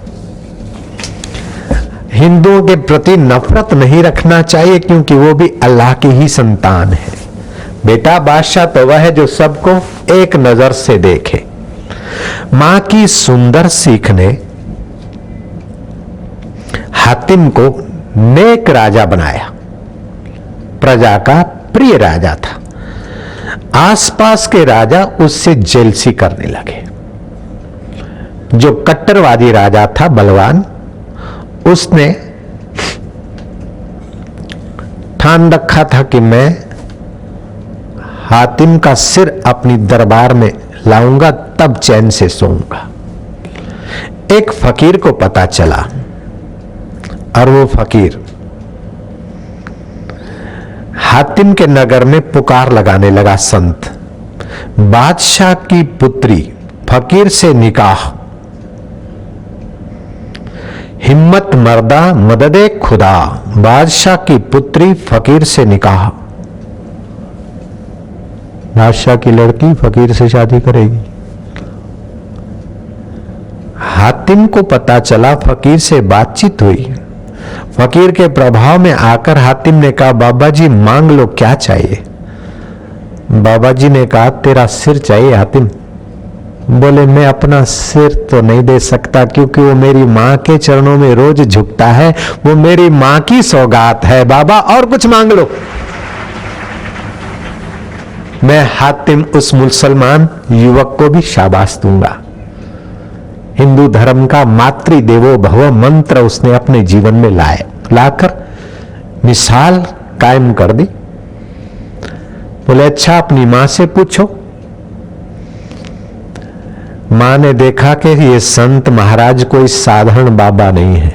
हिंदुओं के प्रति नफरत नहीं रखना चाहिए क्योंकि वो भी अल्लाह की ही संतान है। बेटा बादशाह तो वह है जो सबको एक नजर से देखे। मां की सुंदर सीख ने हातिम को नेक राजा बनाया, प्रजा का प्रिय राजा था। आसपास के राजा उससे जेलसी करने लगे। जो कट्टरवादी राजा था बलवान, उसने ठान रखा था कि मैं हातिम का सिर अपनी दरबार में लाऊंगा तब चैन से सोऊंगा। एक फकीर को पता चला और वो फकीर हातिम के नगर में पुकार लगाने लगा, संत बादशाह की पुत्री फकीर से निकाह, हिम्मत मर्दा मददे खुदा, बादशाह की पुत्री फकीर से निकाह। बादशाह की लड़की फकीर से शादी करेगी। हातिम को पता चला, फकीर से बातचीत हुई। फकीर के प्रभाव में आकर हातिम ने कहा, बाबा जी मांग लो क्या चाहिए। बाबा जी ने कहा, तेरा सिर चाहिए हातिम। बोले, मैं अपना सिर तो नहीं दे सकता क्योंकि वो मेरी मां के चरणों में रोज झुकता है, वो मेरी मां की सौगात है बाबा, और कुछ मांग लो। मैं हातिम उस मुसलमान युवक को भी शाबाश दूंगा। हिंदू धर्म का मातृ देवो भव मंत्र उसने अपने जीवन में लाकर मिसाल कायम कर दी। बोले, अच्छा अपनी मां से पूछो। मां ने देखा कि ये संत महाराज कोई साधारण बाबा नहीं है,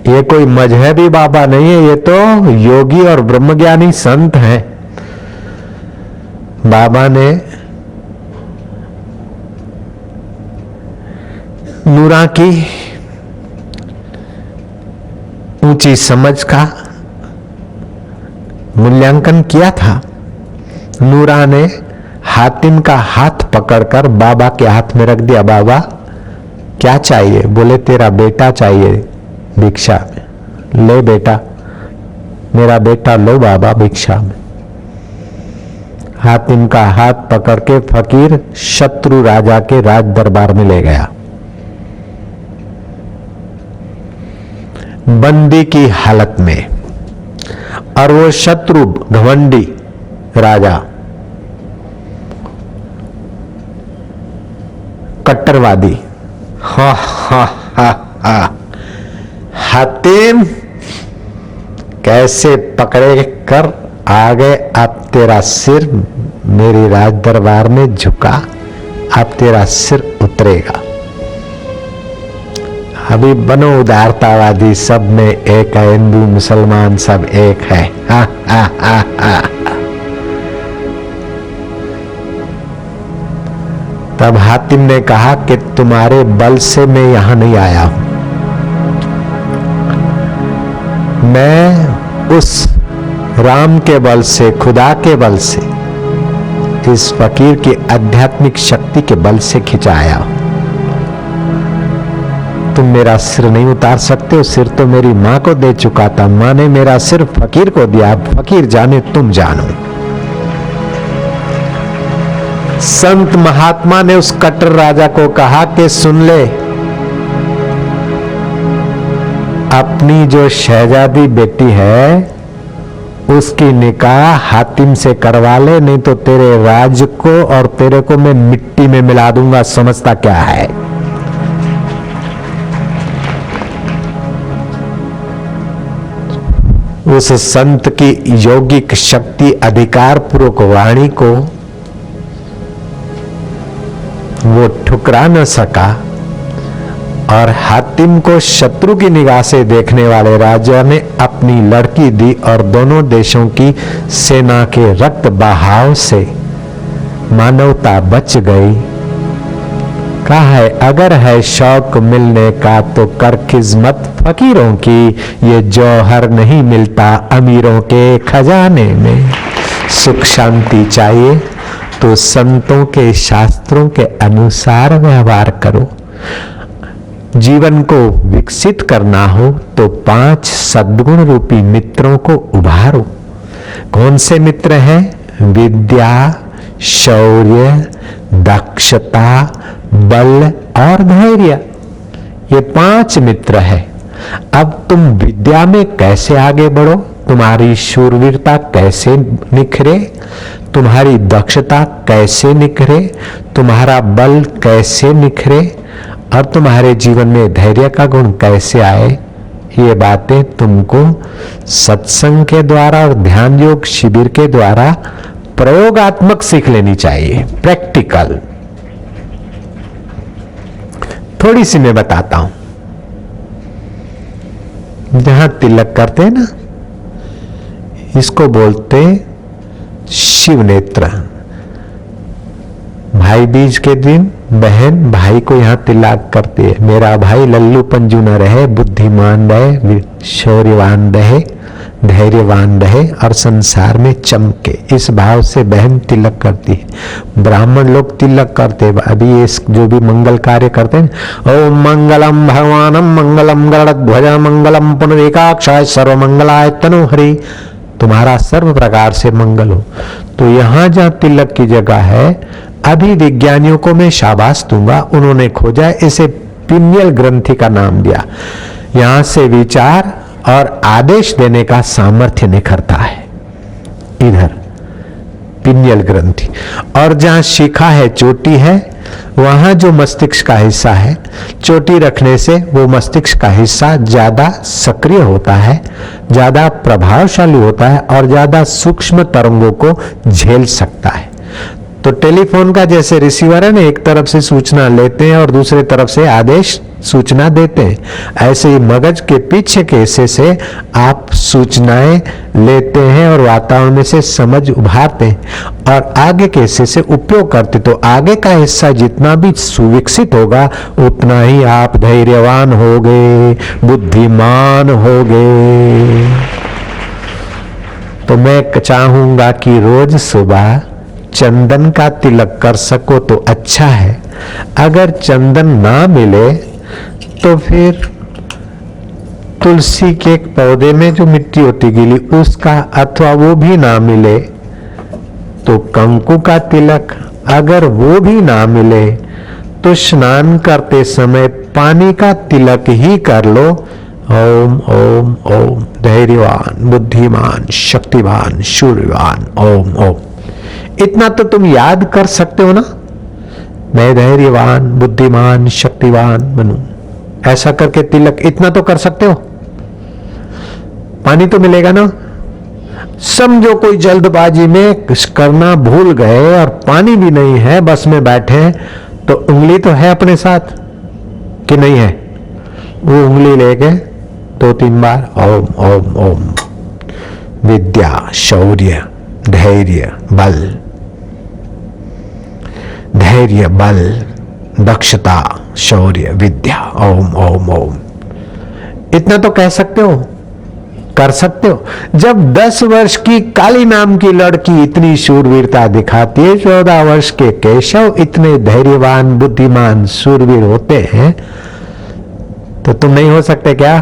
ये कोई मजहबी बाबा नहीं है, ये तो योगी और ब्रह्मज्ञानी संत हैं। बाबा ने नूरा की ऊंची समझ का मूल्यांकन किया था। नूरा ने हातिम का हाथ पकड़कर बाबा के हाथ में रख दिया। बाबा क्या चाहिए? बोले, तेरा बेटा चाहिए भिक्षा में। ले बेटा, मेरा बेटा लो बाबा भिक्षा में। हातिम का हाथ पकड़ के फकीर शत्रु राजा के राज दरबार में ले गया। बंदी की हालत में, और वो शत्रु घमंडी राजा कट्टरवादी, हा हा हा हा, हातिम कैसे पकड़े कर आ गए, अब तेरा सिर मेरी राज दरबार में झुका, अब तेरा सिर उतरेगा। अभी बनो उदारतावादी, सब में एक है, हिंदू मुसलमान सब एक है। हा हा हा हा। तब हातिम ने कहा कि तुम्हारे बल से मैं यहां नहीं आया हूं, मैं उस राम के बल से, खुदा के बल से, इस फकीर की आध्यात्मिक शक्ति के बल से खिंचाया हूं। तुम मेरा सिर नहीं उतार सकते हो, सिर तो मेरी मां को दे चुका था, मां ने मेरा सिर फकीर को दिया, फकीर जाने तुम जानो। संत महात्मा ने उस कट्टर राजा को कहा कि सुन ले, अपनी जो शहजादी बेटी है उसकी निकाह हातिम से करवा ले, नहीं तो तेरे राज को और तेरे को मैं मिट्टी में मिला दूंगा। समझता क्या है? उस संत की योगिक शक्ति, अधिकार पूर्वक वाणी को वो ठुकरा न सका और हातिम को शत्रु की निगाह से देखने वाले राजा ने अपनी लड़की दी और दोनों देशों की सेना के रक्त बहाव से मानवता बच गई। कहा है अगर है शौक मिलने का तो कर खिजमत फकीरों की, ये जौहर नहीं मिलता अमीरों के खजाने में। सुख शांति चाहिए तो संतों के शास्त्रों के अनुसार व्यवहार करो। जीवन को विकसित करना हो तो 5 सद्गुण रूपी मित्रों को उभारो। कौन से मित्र हैं? विद्या, शौर्य, दक्षता, बल और धैर्य, ये 5 मित्र है। अब तुम विद्या में कैसे आगे बढ़ो, तुम्हारी शूरवीरता कैसे निखरे, तुम्हारी दक्षता कैसे निखरे, तुम्हारा बल कैसे निखरे और तुम्हारे जीवन में धैर्य का गुण कैसे आए, ये बातें तुमको सत्संग के द्वारा और ध्यान योग शिविर के द्वारा प्रयोगात्मक सीख लेनी चाहिए, प्रैक्टिकल। थोड़ी सी मैं बताता हूं। जहां तिलक करते हैं ना, इसको बोलते शिव नेत्र। भाई बीज के दिन बहन भाई को यहां तिलक करती है, मेरा भाई लल्लू पंजू न रहे, बुद्धिमान रहे, शौर्यवान रहे, धैर्यवान रहे और संसार में चमके, इस भाव से बहन तिलक करती है। ब्राह्मण लोग तिलक करते, अभी ये जो भी मंगल कार्य करते हैं, ओम मंगलम भगवानम मंगलम गरुड़ध्वज मंगलम पुनरेकाक्षाय सर्वमंगलाय तनोहरि, तुम्हारा सर्व प्रकार से मंगल हो। तो यहां जहां तिलक की जगह है, अभी वैज्ञानिकों को मैं शाबाश दूंगा, उन्होंने खोजा, इसे पिनियल ग्रंथि का नाम दिया। यहां से विचार और आदेश देने का सामर्थ्य निखरता है, इधर पिनियल ग्रंथि। और जहां शिखा है, चोटी है, वहां जो मस्तिष्क का हिस्सा है, चोटी रखने से वो मस्तिष्क का हिस्सा ज्यादा सक्रिय होता है, ज्यादा प्रभावशाली होता है और ज्यादा सूक्ष्म तरंगों को झेल सकता है। तो टेलीफोन का जैसे रिसीवर है ना, एक तरफ से सूचना लेते हैं और दूसरे तरफ से आदेश सूचना देते हैं, ऐसे ही मगज के पीछे के हिस्से से आप सूचनाएं लेते हैं और वातावरण में से समझ उभारते हैं और आगे के हिस्से से उपयोग करते। तो आगे का हिस्सा जितना भी सुविकसित होगा उतना ही आप धैर्यवान होगे, बुद्धिमान होगे। तो मैं चाहूंगा कि रोज सुबह चंदन का तिलक कर सको तो अच्छा है। अगर चंदन ना मिले तो फिर तुलसी के पौधे में जो मिट्टी होती गीली उसका, अथवा वो भी ना मिले तो कंकु का तिलक, अगर वो भी ना मिले तो स्नान करते समय पानी का तिलक ही कर लो। ओम ओम ओम धैर्यवान, बुद्धिमान, शक्तिवान, शूरवान, ओम ओम। इतना तो तुम याद कर सकते हो ना, मैं धैर्यवान, बुद्धिमान, शक्तिवान बनूं, ऐसा करके तिलक इतना तो कर सकते हो। पानी तो मिलेगा ना। समझो कोई जल्दबाजी में करना भूल गए और पानी भी नहीं है, बस में बैठे हैं, तो उंगली तो है अपने साथ कि नहीं है? वो उंगली लेके 2-3 बार ओम ओम ओम, विद्या, शौर्य, धैर्य, बल, धैर्य, बल, दक्षता, शौर्य, विद्या, ओम ओम ओम, इतना तो कह सकते हो, कर सकते हो। जब 10 वर्ष की काली नाम की लड़की इतनी शूरवीरता दिखाती है, 14 वर्ष के केशव इतने धैर्यवान, बुद्धिमान, शूरवीर होते हैं, तो तुम नहीं हो सकते क्या?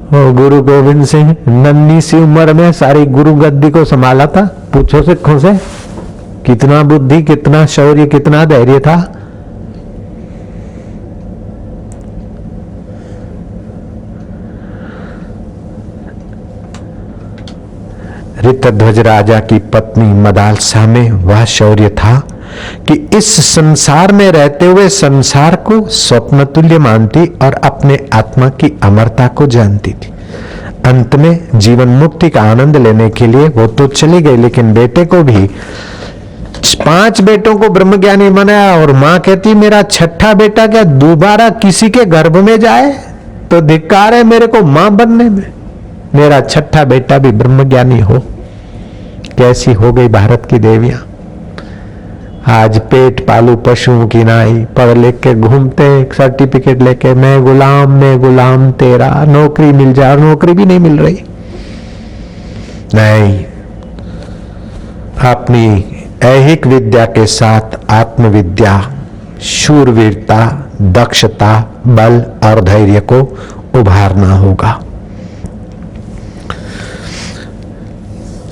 गुरु गोविंद सिंह नन्ही सी उम्र में सारी गुरु गद्दी को संभाला था। पूछो सिखों से कितना बुद्धि, कितना शौर्य, कितना धैर्य था। ऋतध्वज राजा की पत्नी मदालसा में वह शौर्य था कि इस संसार में रहते हुए संसार को स्वप्न तुल्य मानती और अपने आत्मा की अमरता को जानती थी। अंत में जीवन मुक्ति का आनंद लेने के लिए वो तो चली गई, लेकिन बेटे को भी 5 बेटों को ब्रह्मज्ञानी बनाया और मां कहती मेरा छठा बेटा क्या दोबारा किसी के गर्भ में जाए, तो धिक्कार है मेरे को मां बनने में, मेरा छठा बेटा भी ब्रह्मज्ञानी हो। कैसी हो गई भारत की देवियां। आज पेट पालू पशुओं की नाई पढ़ लिख के घूमते, सर्टिफिकेट लेके मैं गुलाम तेरा, नौकरी मिल जाए, नौकरी भी नहीं मिल रही। नहीं, अपनी ऐहिक विद्या के साथ आत्मविद्या, शूरवीरता, दक्षता, बल और धैर्य को उभारना होगा।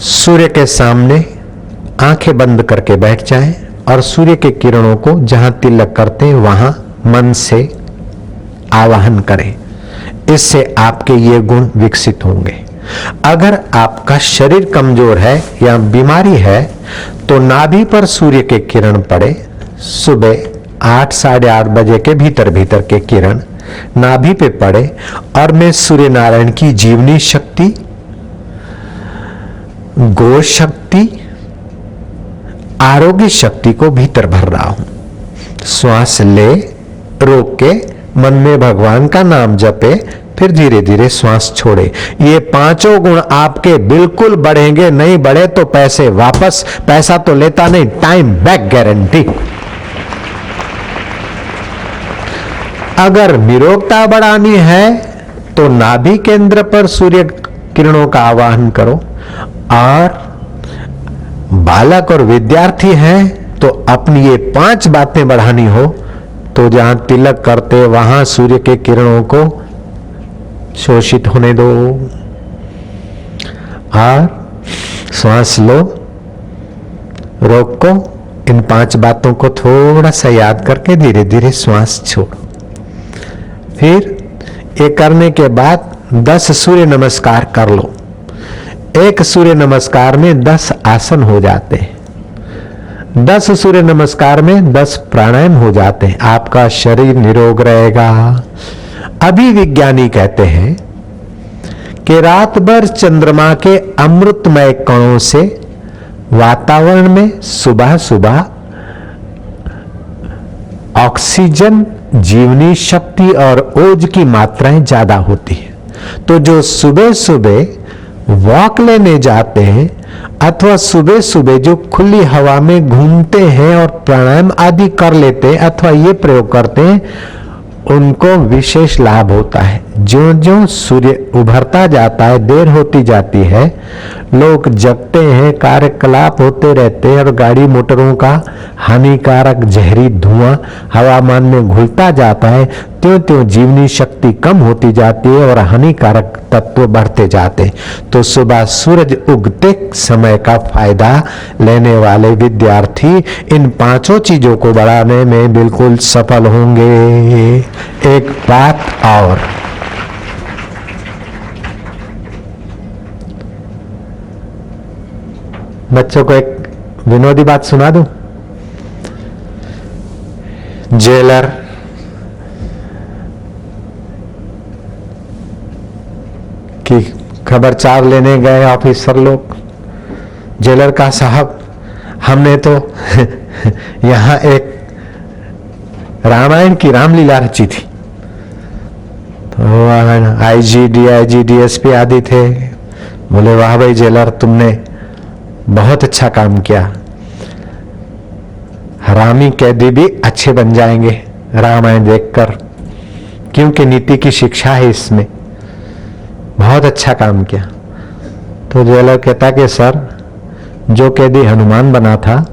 सूर्य के सामने आंखें बंद करके बैठ जाएं और सूर्य के किरणों को जहां तिलक करते हैं वहां मन से आवाहन करें। इससे आपके ये गुण विकसित होंगे। अगर आपका शरीर कमजोर है या बीमारी है तो नाभि पर सूर्य के किरण पड़े। सुबह 8 साढ़े 8 बजे के भीतर के किरण नाभि पे पड़े और मैं सूर्य नारायण की जीवनी शक्ति, गो शक्ति, आरोग्य शक्ति को भीतर भर रहा हूं। श्वास ले, रोक के मन में भगवान का नाम जपे, फिर धीरे धीरे श्वास छोड़े। ये 5 गुण आपके बिल्कुल बढ़ेंगे। नहीं बढ़े तो पैसे वापस, पैसा तो लेता नहीं, टाइम बैक गारंटी। अगर निरोगता बढ़ानी है तो नाभि केंद्र पर सूर्य किरणों का आवाहन करो, और बालक और विद्यार्थी हैं तो अपनी ये 5 बातें बढ़ानी हो तो जहां तिलक करते वहां सूर्य के किरणों को शोषित होने दो और श्वास लो, रोको। इन 5 बातों को थोड़ा सा याद करके धीरे धीरे श्वास छोड़ो। फिर ये करने के बाद 10 सूर्य नमस्कार कर लो। एक सूर्य नमस्कार में 10 आसन हो जाते हैं। 10 सूर्य नमस्कार में 10 प्राणायाम हो जाते हैं। आपका शरीर निरोग रहेगा। अभी विज्ञानी कहते हैं कि रात भर चंद्रमा के अमृतमय कणों से वातावरण में सुबह सुबह ऑक्सीजन, जीवनी शक्ति और ओज की मात्राएं ज्यादा होती है। तो जो सुबह सुबह वॉक लेने जाते हैं अथवा सुबह सुबह जो खुली हवा में घूमते हैं और प्राणायाम आदि कर लेते हैं अथवा ये प्रयोग करते हैं, उनको विशेष लाभ होता है। ज्यों ज्यों सूर्य उभरता जाता है, देर होती जाती है, लोग जगते हैं, कार्यकलाप होते रहते हैं और गाड़ी मोटरों का हानिकारक जहरी धुआं हवामान में घुलता जाता है। त्यों त्यों जीवनी शक्ति कम होती जाती है और हानिकारक तत्व बढ़ते जाते हैं। तो सुबह सूरज उगते समय का फायदा लेने वाले विद्यार्थी इन 5 चीजों को बढ़ाने में बिल्कुल सफल होंगे। एक बात और, बच्चों को एक विनोदी बात सुना दूं। जेलर की खबरचार लेने गए ऑफिसर लोग। जेलर का साहब, हमने तो यहां एक रामायण की रामलीला रची थी। तो आईजी, डीआईजी, डीएसपी आदि थे। बोले वाह भाई जेलर, तुमने बहुत अच्छा काम किया। हरामी कैदी भी अच्छे बन जाएंगे रामायण देखकर, क्योंकि नीति की शिक्षा है इसमें। बहुत अच्छा काम किया। तो जेलर कहता कि सर, जो कैदी हनुमान बना था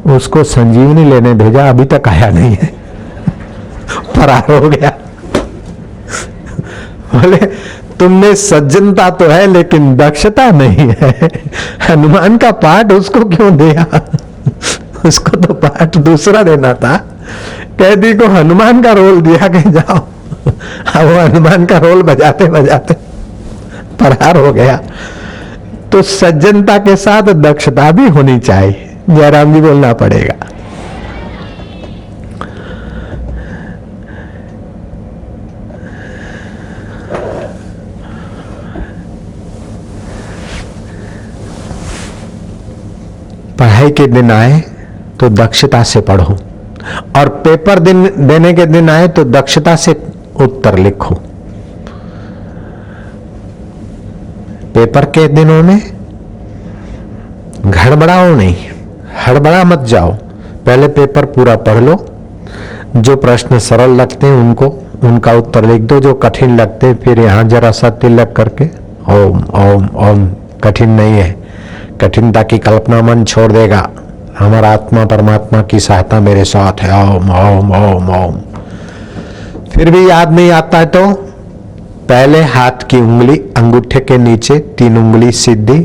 उसको संजीवनी लेने भेजा, अभी तक आया नहीं है, फरार हो गया। बोले तुमने सज्जनता तो है लेकिन दक्षता नहीं है। हनुमान का पाठ उसको क्यों दिया? उसको तो पाठ दूसरा देना था। कैदी को हनुमान का रोल दिया कि जाओ, वो हनुमान का रोल बजाते बजाते फरार हो गया। तो सज्जनता के साथ दक्षता भी होनी चाहिए। जयराम जी बोलना पड़ेगा। पढ़ाई के दिन आए तो दक्षता से पढ़ो, और पेपर देने के दिन आए तो दक्षता से उत्तर लिखो। पेपर के दिनों में गड़बड़ाओ नहीं, हड़बड़ा मत जाओ। पहले पेपर पूरा पढ़ लो, जो प्रश्न सरल लगते हैं उनका उत्तर लिख दो, जो कठिन लगते हैं फिर यहां जरा सा तिलक करके ओम ओम ओम। कठिन नहीं है, कठिनता की कल्पना मन छोड़ देगा। हमारा आत्मा परमात्मा की सहायता मेरे साथ है, ओम ओम ओम ओम। फिर भी याद नहीं आता है तो पहले हाथ की उंगली अंगूठे के नीचे, 3 उंगली सीधी,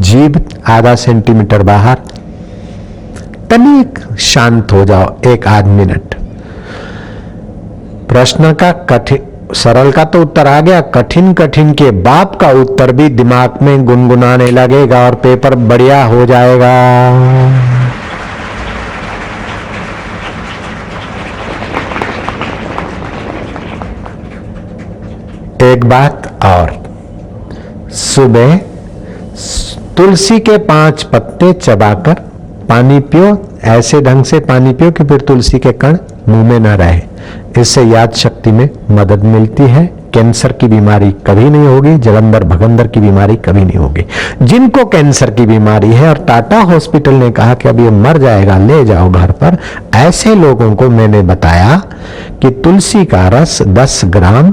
जीभ आधा सेंटीमीटर बाहर, तनिक शांत हो जाओ 1 आध मिनट। प्रश्न का कठिन सरल का तो उत्तर आ गया, कठिन के बाप का उत्तर भी दिमाग में गुनगुनाने लगेगा और पेपर बढ़िया हो जाएगा। एक बात और, सुबह तुलसी के 5 पत्ते चबाकर पानी पियो। ऐसे ढंग से पानी पियो कि फिर तुलसी के कण मुंह में न रहे। इससे याद शक्ति में मदद मिलती है। कैंसर की बीमारी कभी नहीं होगी, जलंधर भगंदर की बीमारी कभी नहीं होगी। जिनको कैंसर की बीमारी है और टाटा हॉस्पिटल ने कहा कि अब ये मर जाएगा, ले जाओ घर पर, ऐसे लोगों को मैंने बताया कि तुलसी का रस 10 ग्राम,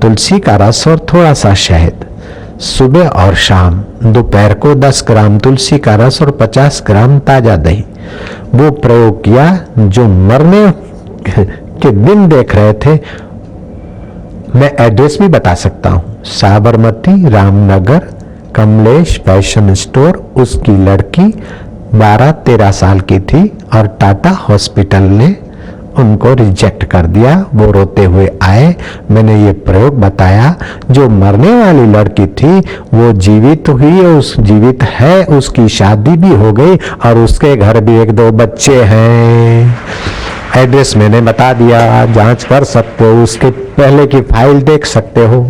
तुलसी का रस और थोड़ा सा शहद सुबह और शाम, दोपहर को 10 ग्राम तुलसी का रस और 50 ग्राम ताजा दही, वो प्रयोग किया। जो मरने के दिन देख रहे थे, मैं एड्रेस भी बता सकता हूं, साबरमती रामनगर कमलेश फैशन स्टोर। उसकी लड़की 12-13 साल की थी और टाटा हॉस्पिटल ने उनको रिजेक्ट कर दिया। वो रोते हुए आए, मैंने ये प्रयोग बताया। जो मरने वाली लड़की थी वो जीवित हुई, उस जीवित है, उसकी शादी भी हो गई और उसके घर भी 1-2 बच्चे हैं। एड्रेस मैंने बता दिया, जांच कर सकते हो, उसके पहले की फाइल देख सकते हो।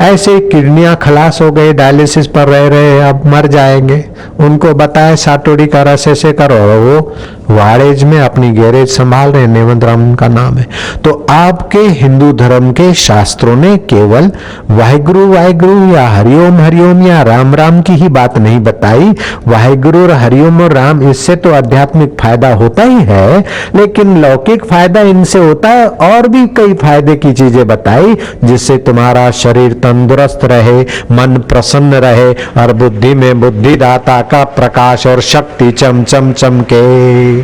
ऐसे किडनियां खलास हो गई, डायलिसिस पर रह रहे, अब मर जाएंगे। उनको बताया साटोड़ी का रस ऐसे करो, वो वाड़ेज में अपनी गैरेज संभाल रहे, नेवंतराम उनका नाम है। तो आपके हिंदू धर्म के शास्त्रों ने केवल वाहिगुरु वाहिगुरु या हरिओम हरिओम या राम राम की ही बात नहीं बताई। वाहिगुरु और हरिओम और राम, इससे तो आध्यात्मिक फायदा होता ही है, लेकिन लौकिक फायदा इनसे होता है। और भी कई फायदे की चीजें बताई जिससे तुम्हारा शरीर तंदुरुस्त रहे, मन प्रसन्न रहे और बुद्धि में बुद्धिदाता का प्रकाश और शक्ति चमचम चमके।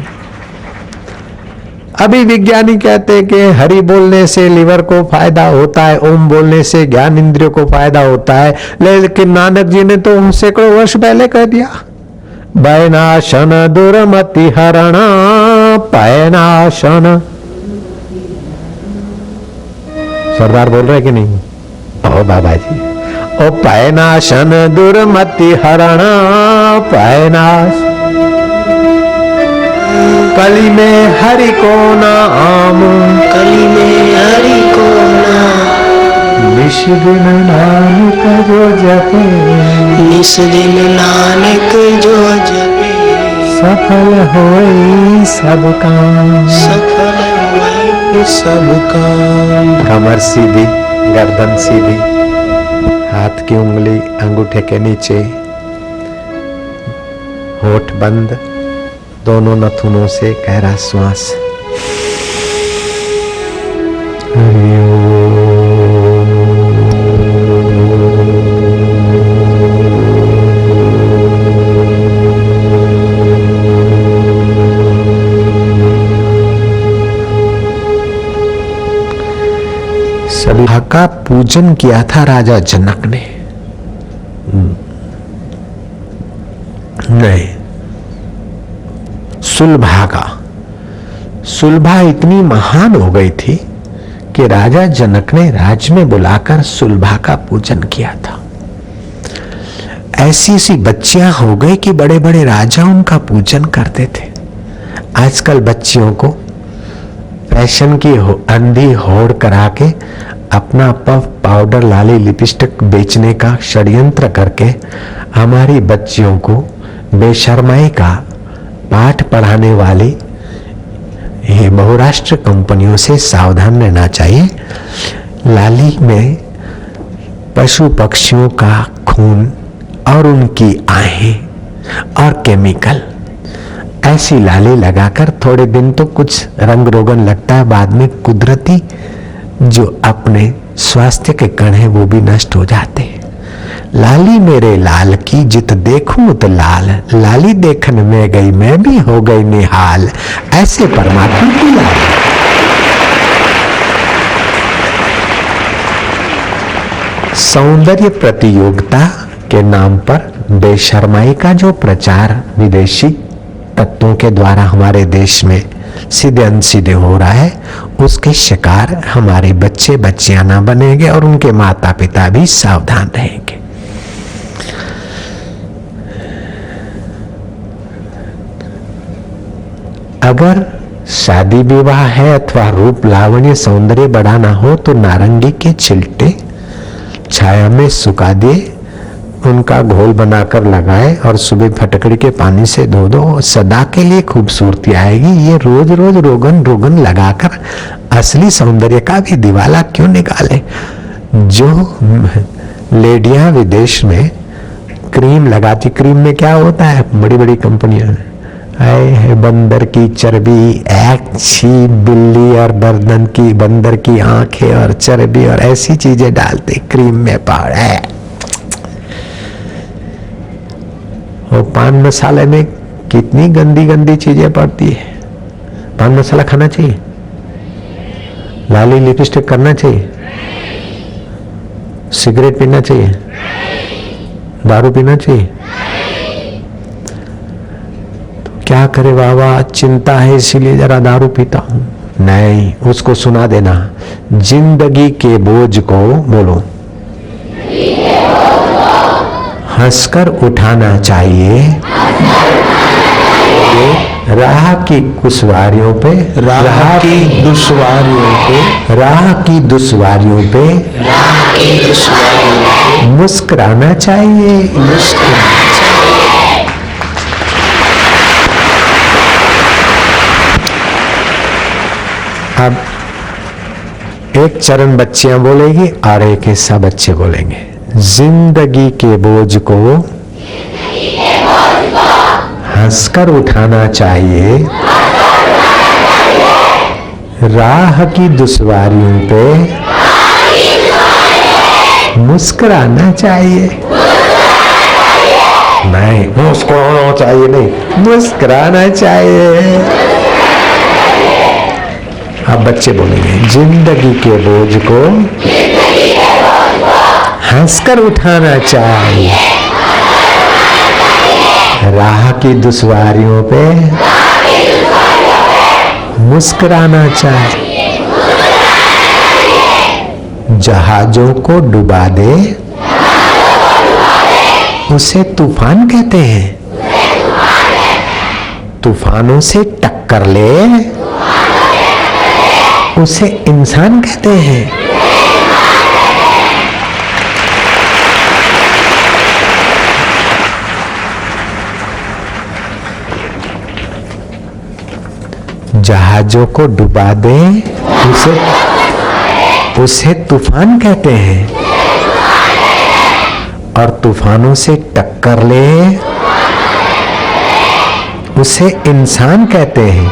अभी विज्ञानी कहते हैं कि हरि बोलने से लिवर को फायदा होता है, ओम बोलने से ज्ञान इंद्रियों को फायदा होता है, लेकिन नानक जी ने तो सैकड़ों वर्ष पहले कह दिया, भयनाशन दुर्मति हरणा पयनाशन। सरदार बोल रहे कि नहीं? ओ बाबा जी, ओ पयनाशन दुर्मति हरणा पयनाश, कली में हरि को नाम, कली में हरि को नाम, निश दिन नानक जो जपे, निस दिन नानक जो जपे, सफल होई सब काम, सफल हुए सब काम। कमर सीधी, गर्दन सीधी, हाथ की उंगली अंगूठे के नीचे, होठ बंद, दोनों नथुनों से गहरा श्वास। सभी का पूजन किया था राजा जनक ने। नहीं, सुलभा का, सुलभा इतनी महान हो गई थी कि राजा जनक ने राज में बुलाकर सुलभा का पूजन किया था। ऐसी ऐसी बच्चियां हो गई कि बड़े बड़े राजा उनका पूजन करते थे। आजकल बच्चियों को फैशन की अंधी होड़ करा के अपना पफ पाउडर लाली लिपस्टिक बेचने का षड्यंत्र करके हमारी बच्चियों को बेशर्माई का पाठ पढ़ाने वाली ये बहुराष्ट्र कंपनियों से सावधान रहना चाहिए। लाली में पशु पक्षियों का खून और उनकी आहें और केमिकल, ऐसी लाली लगाकर थोड़े दिन तो कुछ रंग रोगन लगता है, बाद में कुदरती जो अपने स्वास्थ्य के कण हैं वो भी नष्ट हो जाते हैं। लाली मेरे लाल की जित देखूं तो लाल, लाली देखन में गई मैं भी हो गई निहाल, ऐसे परमात्मा की लाली। सौंदर्य प्रतियोगिता के नाम पर बेशर्माई का जो प्रचार विदेशी तत्वों के द्वारा हमारे देश में सीधे अनसीधे हो रहा है, उसके शिकार हमारे बच्चे बच्चियां ना बनेंगे और उनके माता पिता भी सावधान रहेंगे। अगर शादी विवाह है अथवा रूप लावण्य सौंदर्य बढ़ाना हो तो नारंगी के छिलटे छाया में सुखा दिए, उनका घोल बनाकर लगाए और सुबह फटकड़ी के पानी से धो दो, सदा के लिए खूबसूरती आएगी। ये रोज रोज रोगन रोगन लगाकर असली सौंदर्य का भी दिवाला क्यों निकाले। जो लेडियां विदेश में क्रीम लगाती, क्रीम में क्या होता है, बड़ी बड़ी कंपनियां है बंदर की चर्बी, अच्छी बिल्ली और बर्दन की बंदर की आंखें और चर्बी और ऐसी चीजें डालते क्रीम में पाउडर है। और पान मसाले में कितनी गंदी गंदी चीजें पड़ती है। पान मसाला खाना चाहिए, लाली लिपस्टिक करना चाहिए, सिगरेट पीना चाहिए, दारू पीना चाहिए। क्या करे बाबा, चिंता है इसीलिए जरा दारू पीता हूं। नहीं, उसको सुना देना, जिंदगी के बोझ को बोलो हंसकर उठाना चाहिए, राह की दुश्वारियों पे, राह की दुश्वारियों पे, राह की दुश्वारियों पे मुस्कुराना चाहिए, मुस्कुराना चाहिए। अब एक चरण बच्चियां बोलेगी और एक हिस्सा बच्चे बोलेंगे। जिंदगी के बोझ को हंसकर उठाना चाहिए, राह की दुश्वारियों पे मुस्कुराना चाहिए। नहीं, मुस्कुराना चाहिए नहीं, मुस्कुराना चाहिए। अब बच्चे बोलेंगे, जिंदगी के बोझ को हंसकर उठाना चाहिए, राह की दुश्वारियों पे मुस्कुराना चाहिए। जहाजों को डुबा दे उसे तूफान कहते हैं, तूफानों से टक्कर ले उसे इंसान कहते हैं। जहाजों को डुबा दे उसे तूफान कहते हैं, और तूफानों से टक्कर ले उसे इंसान कहते हैं।